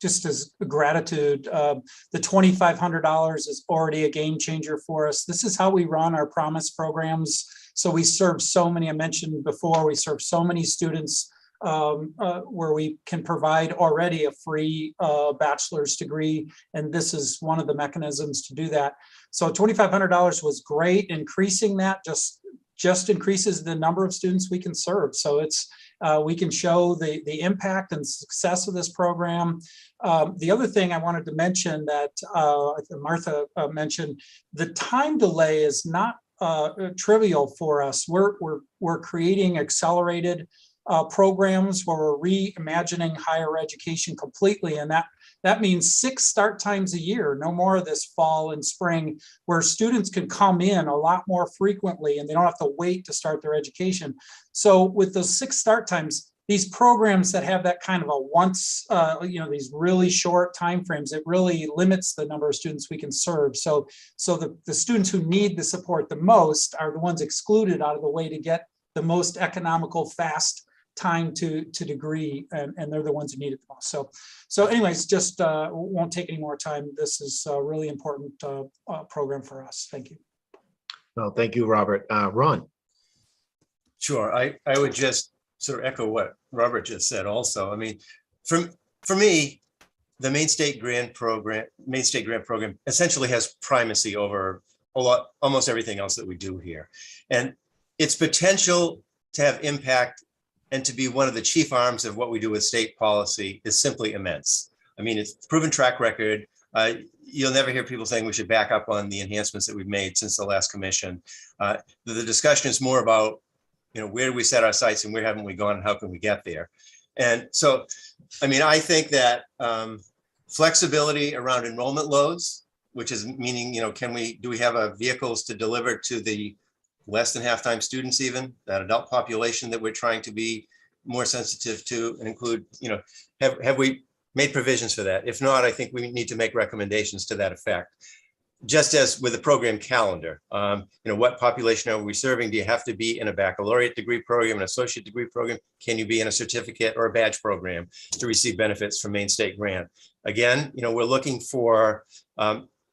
just as gratitude, the $2,500 is already a game changer for us. This is how we run our Promise programs. So we serve so many, I mentioned before, we serve so many students where we can provide already a free bachelor's degree. And this is one of the mechanisms to do that. So $2,500 was great. Increasing that just increases the number of students we can serve. So it's we can show the impact and success of this program. The other thing I wanted to mention that Martha mentioned, the time delay is not trivial for us. We're creating accelerated programs where we're reimagining higher education completely. And that means 6 start times a year, no more this fall and spring, where students can come in a lot more frequently and they don't have to wait to start their education. So with those 6 start times, these programs that have that kind of a once, these really short timeframes, it really limits the number of students we can serve. So the students who need the support the most are the ones excluded out of the way to get the most economical, fast time to degree, and they're the ones who need it the most. So anyways, just won't take any more time. This is a really important program for us. Thank you. No, thank you, Robert. Ron. Sure, I would just sort of echo what Robert just said also. I mean, for me, the Maine State Grant Program essentially has primacy over almost everything else that we do here. And its potential to have impact and to be one of the chief arms of what we do with state policy is simply immense. I mean, it's proven track record. You'll never hear people saying we should back up on the enhancements that we've made since the last commission. The discussion is more about, where do we set our sights and where haven't we gone and how can we get there? And so, I mean, I think that flexibility around enrollment loads, which is meaning, do we have vehicles to deliver to the less than half-time students, even that adult population that we're trying to be more sensitive to and include, have we made provisions for that? If not, I think we need to make recommendations to that effect. Just as with the program calendar, what population are we serving? Do you have to be in a baccalaureate degree program, an associate degree program? Can you be in a certificate or a badge program to receive benefits from Maine State Grant? Again, we're looking for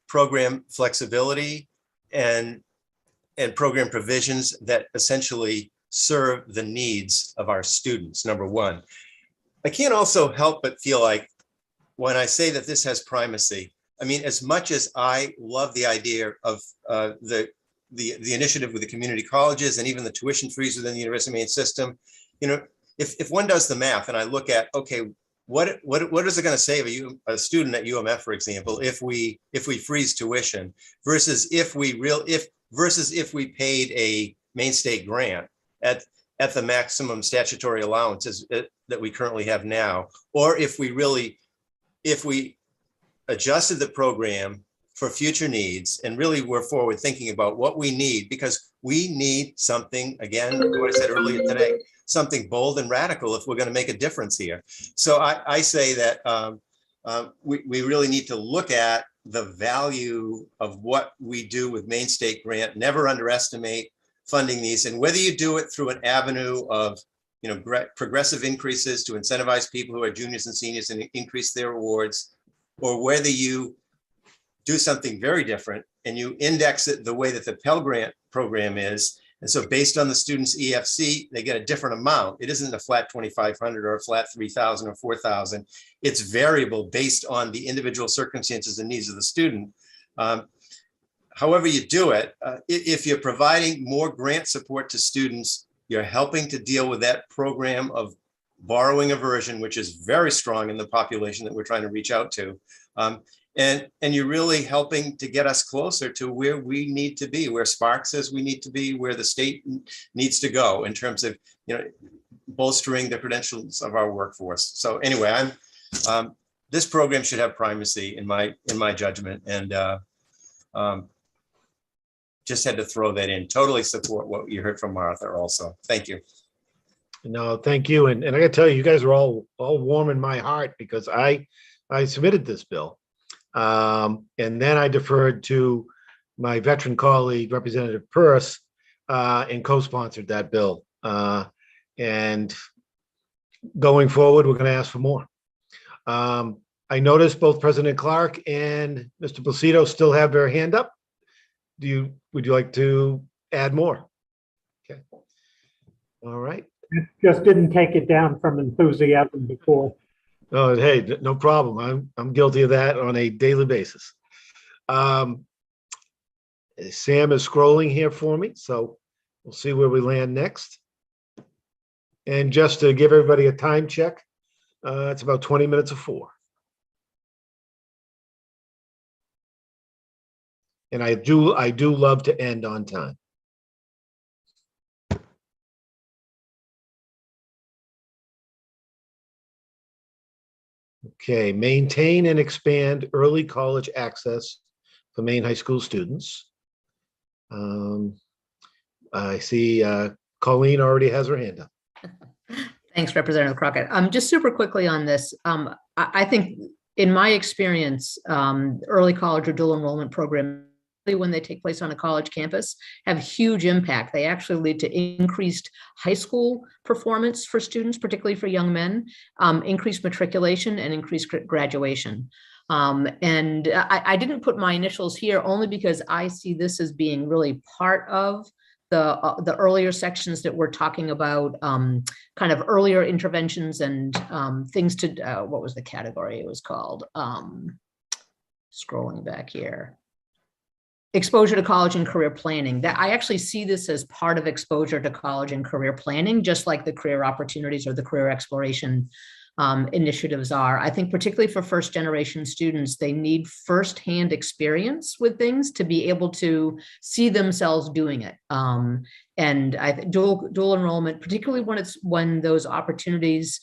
program flexibility and program provisions that essentially serve the needs of our students, number one. I can't also help but feel like when I say that this has primacy, I mean, as much as I love the idea of the initiative with the community colleges and even the tuition freeze within the University of Maine system, if one does the math and I look at, okay, what is it going to save a student at UMF, for example, if we freeze tuition versus if we paid a Maine State grant at the maximum statutory allowances that we currently have now, or if we adjusted the program for future needs and really were forward thinking about what we need, because we need something, again, what I said earlier today, something bold and radical if we're going to make a difference here. So I say that we really need to look at the value of what we do with Maine State Grant, never underestimate funding these, and whether you do it through an avenue of progressive increases to incentivize people who are juniors and seniors and increase their awards, or whether you do something very different and you index it the way that the Pell Grant program is. And so based on the student's EFC, they get a different amount. It isn't a flat 2,500 or a flat 3,000 or 4,000. It's variable based on the individual circumstances and needs of the student. However you do it, if you're providing more grant support to students, you're helping to deal with that program of borrowing aversion, which is very strong in the population that we're trying to reach out to. And you're really helping to get us closer to where we need to be, where Spark says we need to be, where the state needs to go in terms of bolstering the credentials of our workforce. So anyway, this program should have primacy in my judgment, and just had to throw that in. Totally support what you heard from Martha also. Thank you. No, thank you. And I got to tell you, you guys are all warm in my heart because I submitted this bill. And then I deferred to my veteran colleague, Representative Peirce, and co-sponsored that bill. And going forward, we're going to ask for more. I noticed both President Clark and Mr. Placido still have their hand up. Would you like to add more? Okay. All right. Just didn't take it down from enthusiasm before. Oh, hey, no problem. I'm guilty of that on a daily basis. Sam is scrolling here for me, so we'll see where we land next. And just to give everybody a time check, it's about 20 minutes of 4. And I do love to end on time. Okay, maintain and expand early college access for Maine high school students. I see Colleen already has her hand up. Thanks, Representative Crockett. Just super quickly on this, I think in my experience, early college or dual enrollment program when they take place on a college campus, have huge impact. They actually lead to increased high school performance for students, particularly for young men, increased matriculation, and increased graduation. And I didn't put my initials here only because I see this as being really part of the earlier sections that we're talking about, kind of earlier interventions and things to, what was the category it was called? Scrolling back here. Exposure to college and career planning. That I actually see this as part of exposure to college and career planning, just like the career opportunities or the career exploration initiatives are. I think particularly for first generation students, they need firsthand experience with things to be able to see themselves doing it. And I think dual enrollment, particularly when those opportunities,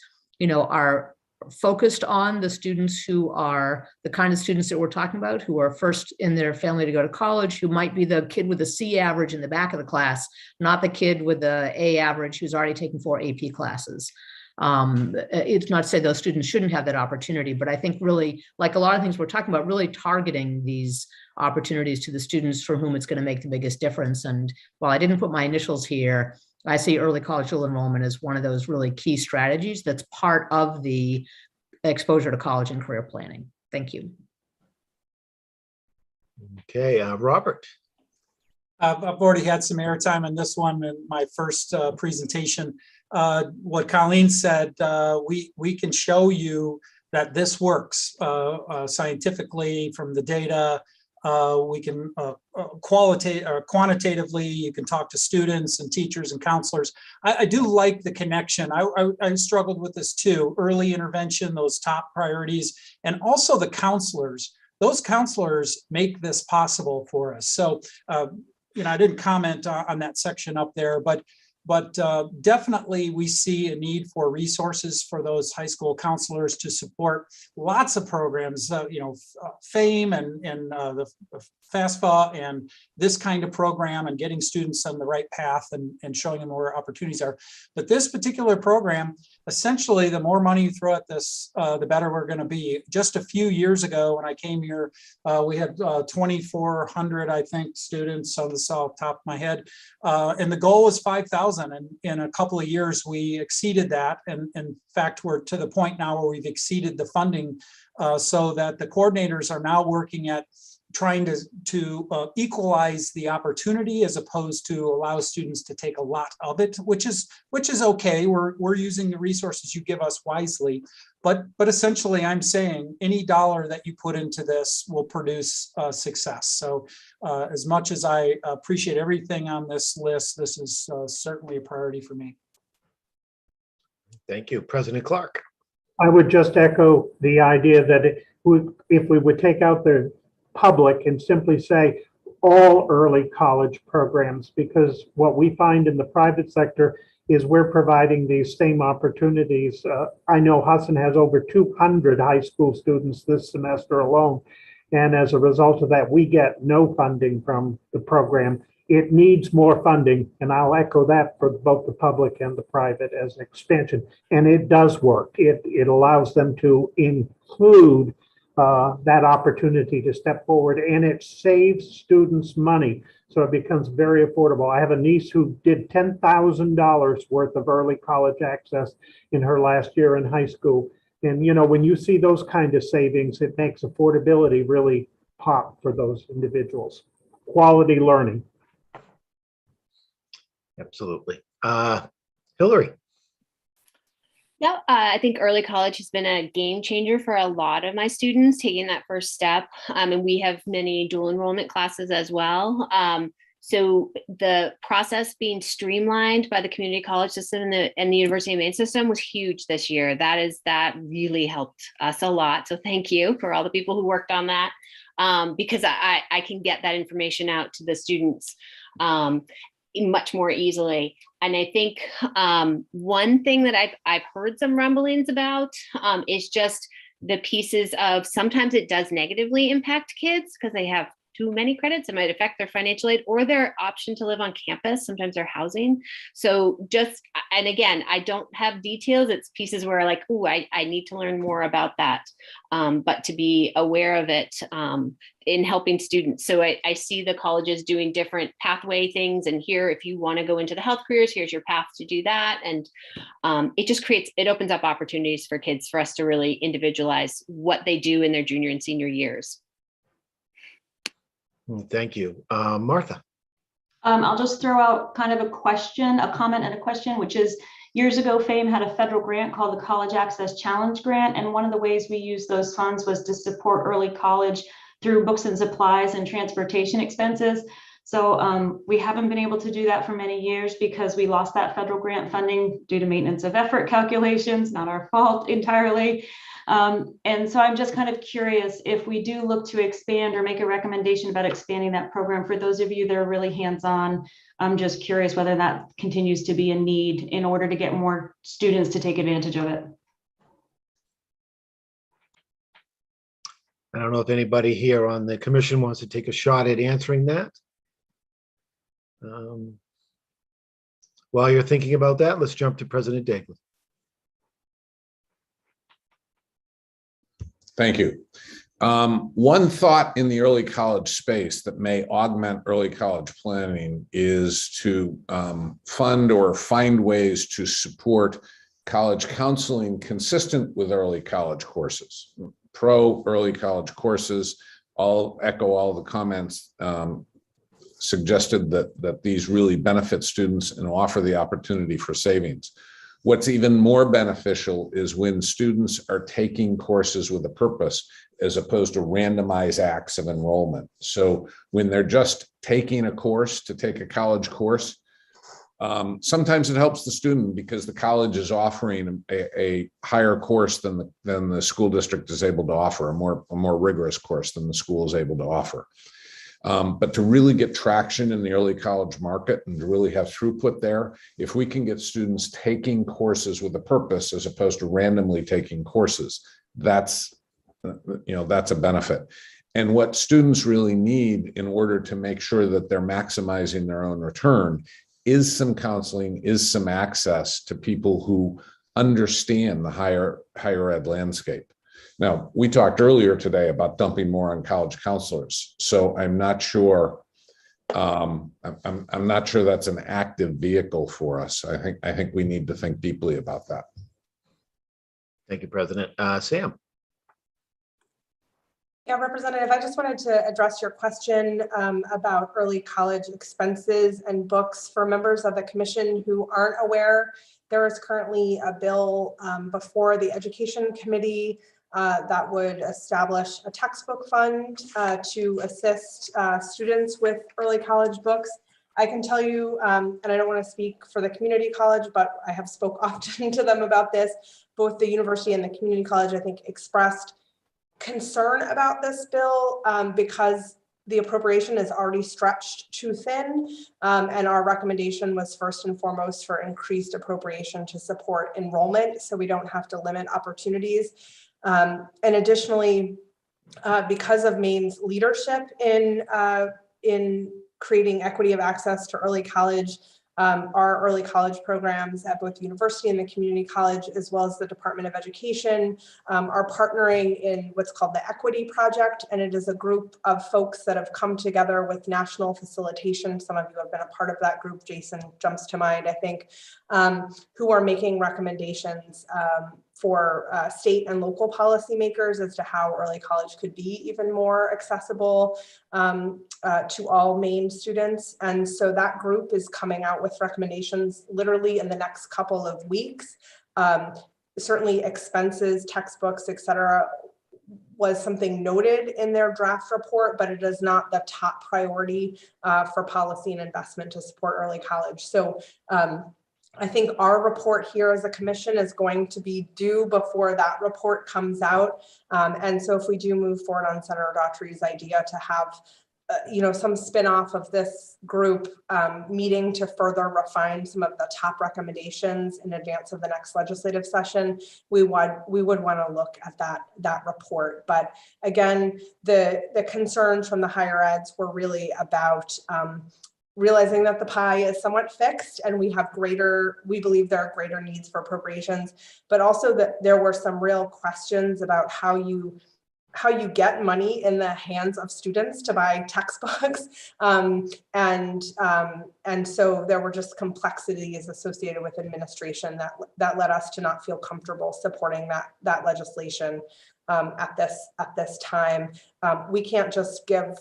are focused on the students who are the kind of students that we're talking about, who are first in their family to go to college, who might be the kid with a C average in the back of the class, not the kid with the A average who's already taken 4 AP classes. It's not to say those students shouldn't have that opportunity, but I think really, like a lot of things we're talking about, really targeting these opportunities to the students for whom it's going to make the biggest difference. And while I didn't put my initials here, I see early college dual enrollment as one of those really key strategies that's part of the exposure to college and career planning. Thank you. Okay, Robert. I've already had some airtime on this one in my first presentation. What Colleen said, we can show you that this works scientifically from the data. We can quantitatively, you can talk to students and teachers and counselors. I do like the connection. I struggled with this too. Early intervention, those top priorities, and also the counselors. Those counselors make this possible for us. So, I didn't comment on that section up there, but definitely we see a need for resources for those high school counselors to support lots of programs, FAME and the FAFSA and this kind of program, and getting students on the right path and showing them where opportunities are. But this particular program, essentially, the more money you throw at this, the better we're going to be. Just a few years ago when I came here, we had 2,400, I think, students on the top of my head. And the goal was 5,000. And in a couple of years, we exceeded that. And in fact, we're to the point now where we've exceeded the funding so that the coordinators are now working at trying to equalize the opportunity as opposed to allow students to take a lot of it, which is okay. We're using the resources you give us wisely, but essentially I'm saying any dollar that you put into this will produce success. So as much as I appreciate everything on this list, this is certainly a priority for me. Thank you. President Clark. I would just echo the idea that if we would take out the public and simply say all early college programs, because what we find in the private sector is we're providing these same opportunities. I know Hudson has over 200 high school students this semester alone. And as a result of that, we get no funding from the program. It needs more funding. And I'll echo that for both the public and the private as an expansion. And it does work. It allows them to include that opportunity to step forward, and it saves students money. So it becomes very affordable. I have a niece who did $10,000 worth of early college access in her last year in high school. And, when you see those kind of savings, it makes affordability really pop for those individuals. Quality learning. Absolutely. Hillary. Yeah, I think early college has been a game changer for a lot of my students taking that first step. And we have many dual enrollment classes as well. So the process being streamlined by the community college system and the University of Maine system was huge this year. That really helped us a lot. So thank you for all the people who worked on that, because I can get that information out to the students much more easily. And I think one thing that I've heard some rumblings about is just the pieces of sometimes it does negatively impact kids because they have too many credits. It might affect their financial aid or their option to live on campus, sometimes their housing. So just, and again, I don't have details. It's pieces where like, oh, I need to learn more about that. But to be aware of it in helping students. So I see the colleges doing different pathway things. And here, if you want to go into the health careers, here's your path to do that. And it opens up opportunities for kids for us to really individualize what they do in their junior and senior years. Thank you. Martha. I'll just throw out kind of a question, a comment and a question, which is years ago, FAME had a federal grant called the College Access Challenge Grant. And one of the ways we used those funds was to support early college through books and supplies and transportation expenses. So we haven't been able to do that for many years because we lost that federal grant funding due to maintenance of effort calculations, not our fault entirely. And so I'm just kind of curious if we do look to expand or make a recommendation about expanding that program. For those of you that are really hands-on, I'm just curious whether that continues to be a need in order to get more students to take advantage of it. I don't know if anybody here on the commission wants to take a shot at answering that. While you're thinking about that, let's jump to President Daigle. Thank you. One thought in the early college space that may augment early college planning is to fund or find ways to support college counseling consistent with early college courses. Pro early college courses, I'll echo all the comments suggested that these really benefit students and offer the opportunity for savings. What's even more beneficial is when students are taking courses with a purpose as opposed to randomized acts of enrollment. So when they're just taking a course to take a college course, sometimes it helps the student because the college is offering a higher course than the school district is able to offer, a more rigorous course than the school is able to offer. But to really get traction in the early college market and to really have throughput there, if we can get students taking courses with a purpose as opposed to randomly taking courses, that's a benefit. And what students really need in order to make sure that they're maximizing their own return is some counseling, is some access to people who understand the higher ed landscape. Now, we talked earlier today about dumping more on college counselors. So I'm not sure. I'm not sure that's an active vehicle for us. I think we need to think deeply about that. Thank you, President. Sam. Yeah, Representative, I just wanted to address your question about early college expenses and books. For members of the commission who aren't aware, there is currently a bill before the Education Committee that would establish a textbook fund to assist students with early college books. I can tell you, and I don't want to speak for the community college, but I have spoke often to them about this. Both the university and the community college, I think, expressed concern about this bill because the appropriation is already stretched too thin. And our recommendation was first and foremost for increased appropriation to support enrollment so we don't have to limit opportunities. And additionally, because of Maine's leadership in creating equity of access to early college, our early college programs at both the university and the community college, as well as the Department of Education, are partnering in what's called the Equity Project. And it is a group of folks that have come together with national facilitation. Some of you have been a part of that group. Jason jumps to mind, I think, who are making recommendations for state and local policymakers as to how early college could be even more accessible to all Maine students. And so that group is coming out with recommendations literally in the next couple of weeks. Certainly expenses, textbooks, et cetera, was something noted in their draft report, but it is not the top priority for policy and investment to support early college. So I think our report here as a commission is going to be due before that report comes out. And so if we do move forward on Senator Daughtry's idea to have some spin-off of this group meeting to further refine some of the top recommendations in advance of the next legislative session, we would want to look at that report. But again, the concerns from the higher eds were really about realizing that the pie is somewhat fixed and we believe there are greater needs for appropriations, but also that there were some real questions about how you get money in the hands of students to buy textbooks. And so there were just complexities associated with administration that led us to not feel comfortable supporting that legislation at this time. We can't just give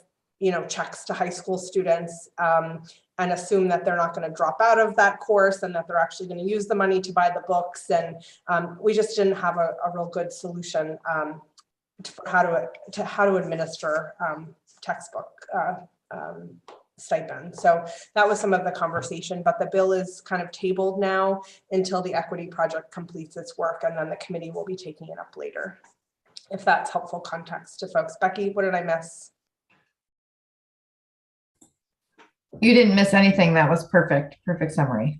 checks to high school students and assume that they're not going to drop out of that course and that they're actually going to use the money to buy the books. And we just didn't have a real good solution for how to administer textbook stipend. So that was some of the conversation, but the bill is kind of tabled now until the equity project completes its work, and then the committee will be taking it up later, if that's helpful context to folks. Becky, what did I miss? You didn't miss anything. That was perfect. Perfect summary.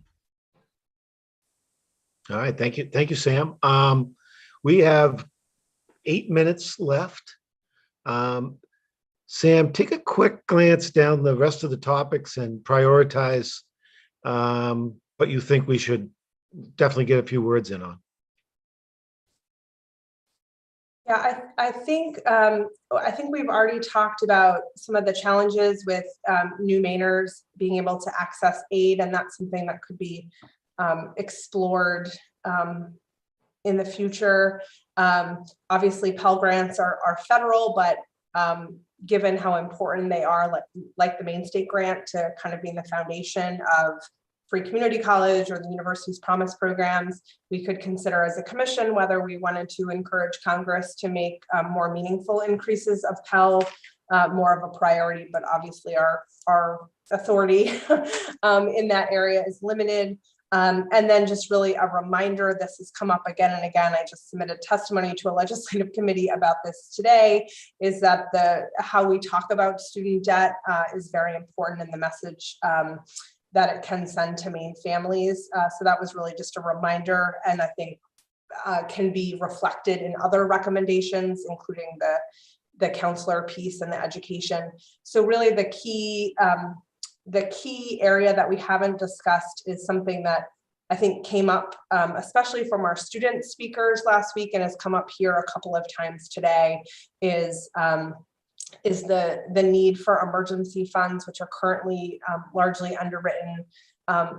All right, thank you, Sam. We have 8 minutes left. Sam, take a quick glance down the rest of the topics and prioritize what you think we should definitely get a few words in on. Yeah, I think we've already talked about some of the challenges with new Mainers being able to access aid, and that's something that could be explored in the future. Obviously, Pell Grants are federal, but given how important they are, like the Maine State Grant, to kind of being the foundation of free community college or the university's promise programs, we could consider as a commission whether we wanted to encourage Congress to make more meaningful increases of Pell more of a priority, but obviously our authority in that area is limited. And then just really a reminder, this has come up again and again. I just submitted testimony to a legislative committee about this today, is that how we talk about student debt is very important in the message that it can send to Maine families. So that was really just a reminder, and I think can be reflected in other recommendations, including the counselor piece and the education. So really the key area that we haven't discussed is something that I think came up, especially from our student speakers last week, and has come up here a couple of times today, is the need for emergency funds, which are currently largely underwritten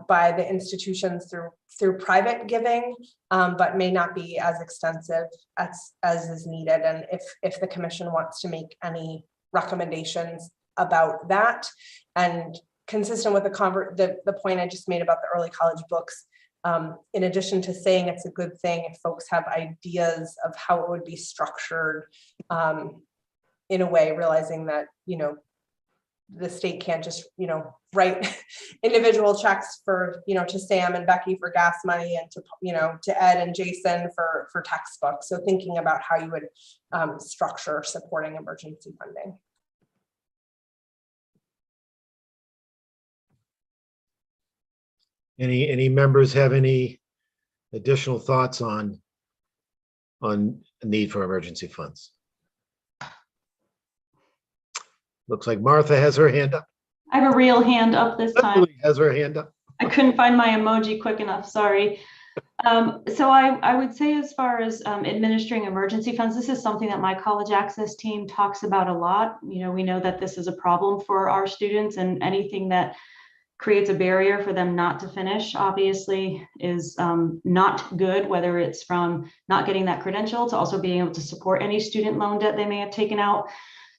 by the institutions through private giving, but may not be as extensive as is needed. And if the commission wants to make any recommendations about that, and consistent with the point I just made about the early college books, in addition to saying it's a good thing if folks have ideas of how it would be structured, in a way, realizing that, the state can't just, write individual checks for, to Sam and Becky for gas money, and to Ed and Jason for textbooks. So thinking about how you would structure supporting emergency funding. Any members have any additional thoughts on the need for emergency funds? Looks like Martha has her hand up. I have a real hand up this time. Lily has her hand up. I couldn't find my emoji quick enough, sorry. So I would say, as far as administering emergency funds, this is something that my college access team talks about a lot. We know that this is a problem for our students, and anything that creates a barrier for them not to finish, obviously, is not good, whether it's from not getting that credential to also being able to support any student loan debt they may have taken out.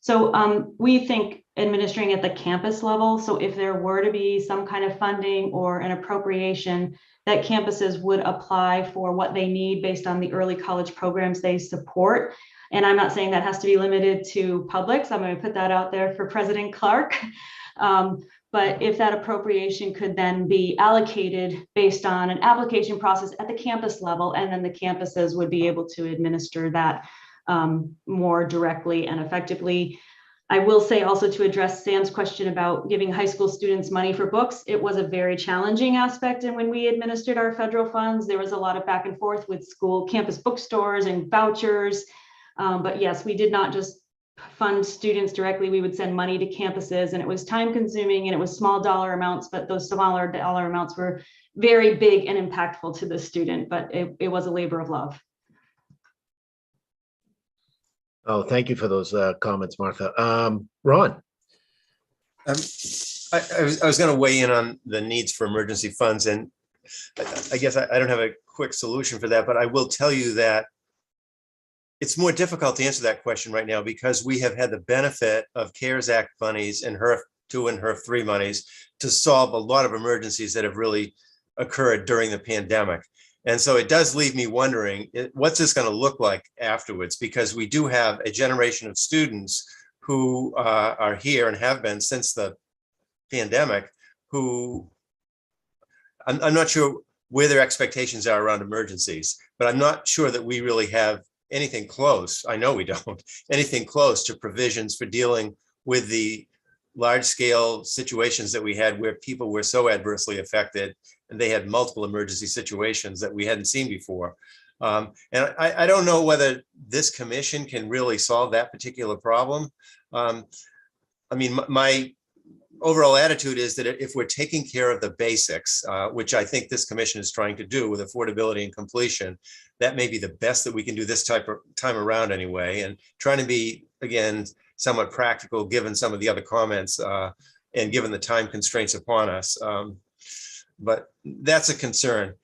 So we think administering at the campus level. So if there were to be some kind of funding or an appropriation, that campuses would apply for what they need based on the early college programs they support. And I'm not saying that has to be limited to publics. I'm going to put that out there for President Clark. But if that appropriation could then be allocated based on an application process at the campus level, and then the campuses would be able to administer that more directly and effectively. I will say also, to address Sam's question about giving high school students money for books, it was a very challenging aspect. And when we administered our federal funds, there was a lot of back and forth with school campus bookstores and vouchers. But yes, we did not just fund students directly. We would send money to campuses, and it was time consuming and it was small dollar amounts, but those smaller dollar amounts were very big and impactful to the student, but it was a labor of love. Oh, thank you for those comments, Martha. Ron? I was going to weigh in on the needs for emergency funds, and I guess I don't have a quick solution for that, but I will tell you that it's more difficult to answer that question right now because we have had the benefit of CARES Act monies and HERF 2 and HERF 3 monies to solve a lot of emergencies that have really occurred during the pandemic. And so it does leave me wondering, what's this going to look like afterwards? Because we do have a generation of students who are here and have been since the pandemic, who I'm not sure where their expectations are around emergencies, but I'm not sure that we really have anything close. I know we don't, anything close to provisions for dealing with the large scale situations that we had where people were so adversely affected and they had multiple emergency situations that we hadn't seen before. And I don't know whether this commission can really solve that particular problem. I mean, my overall attitude is that if we're taking care of the basics, which I think this commission is trying to do with affordability and completion, that may be the best that we can do this time around anyway, and trying to be, again, somewhat practical given some of the other comments and given the time constraints upon us. But that's a concern.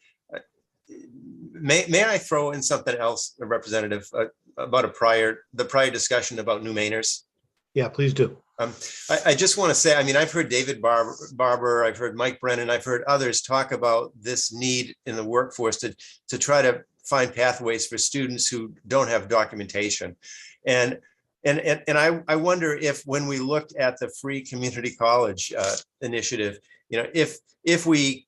May I throw in something else, Representative, about the prior discussion about new Mainers? Yeah, please do. I just want to say, I mean, I've heard David Barber, I've heard Mike Brennan, I've heard others talk about this need in the workforce to try to find pathways for students who don't have documentation. And I wonder if when we looked at the free community college initiative, you know, if we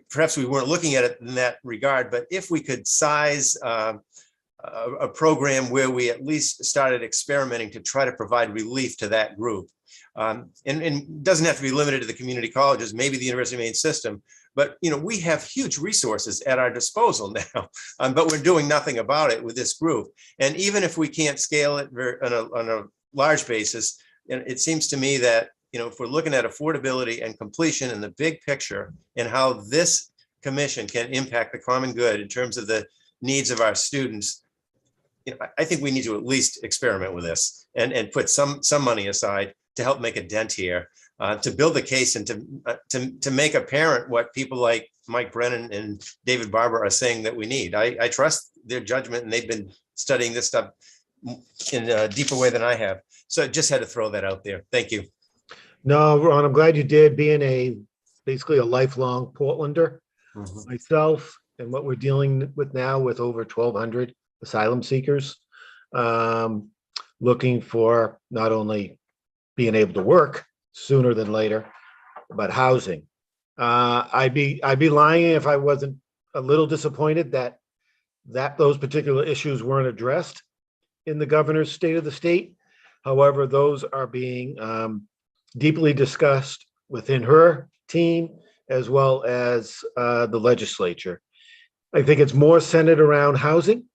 perhaps we weren't looking at it in that regard, but if we could size a program where we at least started experimenting to try to provide relief to that group. And doesn't have to be limited to the community colleges, maybe the University of Maine system, but you know, we have huge resources at our disposal now, but we're doing nothing about it with this group. And even if we can't scale it on a large basis, it seems to me that, you know, if we're looking at affordability and completion in the big picture and how this commission can impact the common good in terms of the needs of our students, you know, I think we need to at least experiment with this and put some money aside to help make a dent here, to build a case and to make apparent what people like Mike Brennan and David Barber are saying that we need. I trust their judgment, and they've been studying this stuff in a deeper way than I have. So I just had to throw that out there. Thank you. No, Ron, I'm glad you did. Being basically a lifelong Portlander myself, and what we're dealing with now with over 1,200 asylum seekers, looking for not only being able to work sooner than later, but housing. I'd be lying if I wasn't a little disappointed that those particular issues weren't addressed in the governor's State of the State. However, those are being deeply discussed within her team as well as the legislature. I think it's more centered around housing,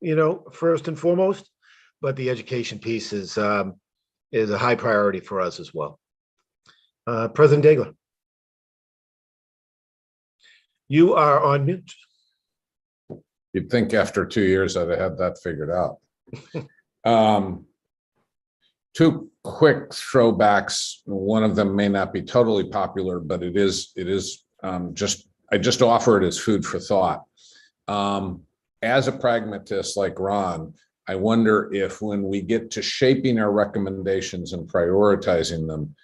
you know, first and foremost, but the education piece is a high priority for us as well. President Daigle, you are on mute. You'd think after 2 years I'd have had that figured out. Two quick throwbacks. One of them may not be totally popular, but it is I just offer it as food for thought. As a pragmatist like Ron, I wonder if when we get to shaping our recommendations and prioritizing them,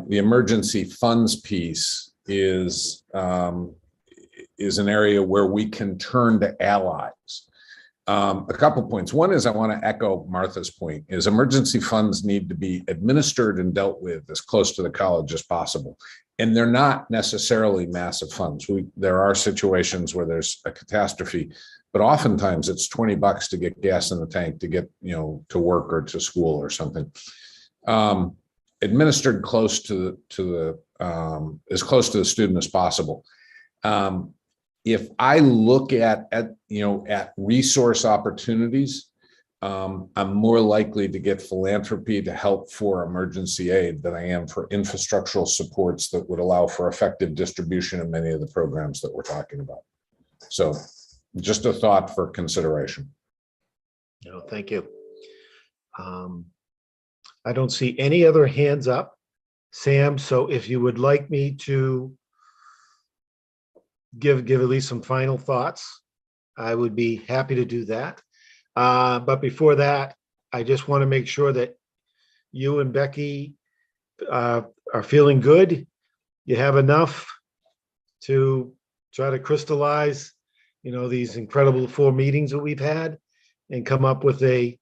the emergency funds piece is an area where we can turn to allies. A couple points. One is I want to echo Martha's point, is emergency funds need to be administered and dealt with as close to the college as possible. And they're not necessarily massive funds. There are situations where there's a catastrophe, but oftentimes it's $20 to get gas in the tank to get, you know, to work or to school or something. administered close to the as close to the student as possible. If I look at resource opportunities, I'm more likely to get philanthropy to help for emergency aid than I am for infrastructural supports that would allow for effective distribution of many of the programs that we're talking about. So just a thought for consideration. No, thank you. I don't see any other hands up, Sam. So if you would like me to give at least some final thoughts, I would be happy to do that. But before that, I just want to make sure that you and Becky are feeling good. You have enough to try to crystallize, these incredible 4 meetings that we've had and come up with a,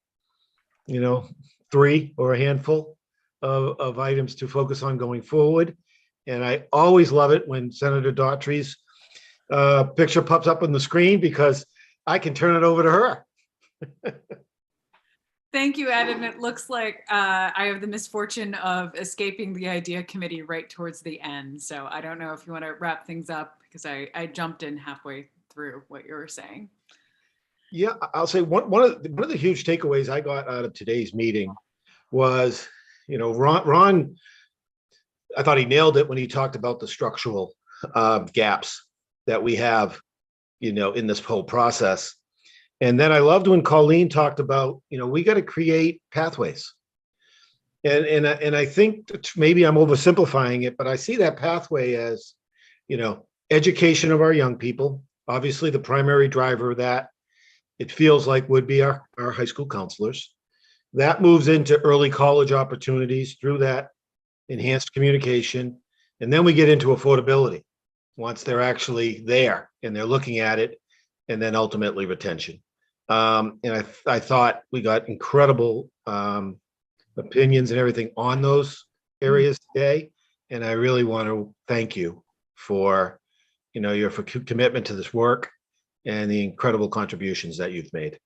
3 or a handful of items to focus on going forward. And I always love it when Senator Daughtry's picture pops up on the screen because I can turn it over to her. Thank you, Ed. And it looks like I have the misfortune of escaping the IDEA committee right towards the end. So I don't know if you want to wrap things up because I jumped in halfway through what you were saying. Yeah, I'll say one of the huge takeaways I got out of today's meeting was, Ron, I thought he nailed it when he talked about the structural gaps that we have, in this whole process. And then I loved when Colleen talked about, we got to create pathways. And I think maybe I'm oversimplifying it, but I see that pathway as, education of our young people, obviously the primary driver of that, it feels like would be our high school counselors. That moves into early college opportunities through that enhanced communication. And then we get into affordability once they're actually there and they're looking at it, and then ultimately retention. And I thought we got incredible opinions and everything on those areas today. And I really want to thank you for, your commitment to this work and the incredible contributions that you've made.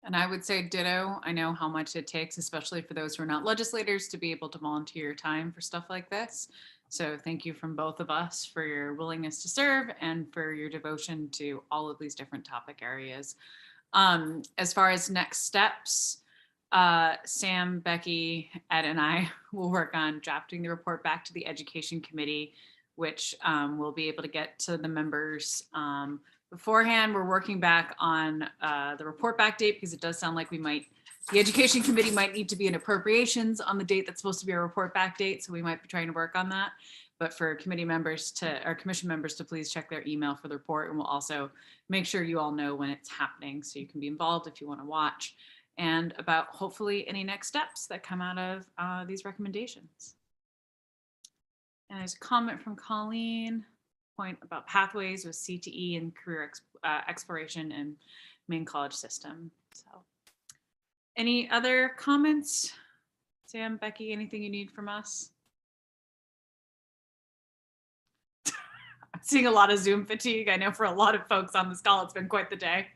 And I would say ditto. I know how much it takes, especially for those who are not legislators, to be able to volunteer your time for stuff like this. So thank you from both of us for your willingness to serve and for your devotion to all of these different topic areas. As far as next steps, Sam, Becky, Ed, and I will work on drafting the report back to the Education Committee, which we'll be able to get to the members beforehand. We're working back on the report back date because it does sound like the Education Committee might need to be in appropriations on the date that's supposed to be a report back date. So we might be trying to work on that. But for committee members or commission members to please check their email for the report. And we'll also make sure you all know when it's happening so you can be involved if you want to watch, and about hopefully any next steps that come out of these recommendations. And there's a comment from Colleen, point about pathways with CTE and career exploration and main college system. So any other comments? Sam, Becky, anything you need from us? I'm seeing a lot of Zoom fatigue. I know for a lot of folks on this call, it's been quite the day.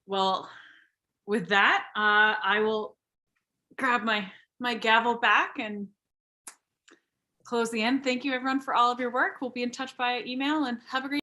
Well, with that, I will grab my gavel back and close the end. Thank you everyone for all of your work. We'll be in touch via email and have a great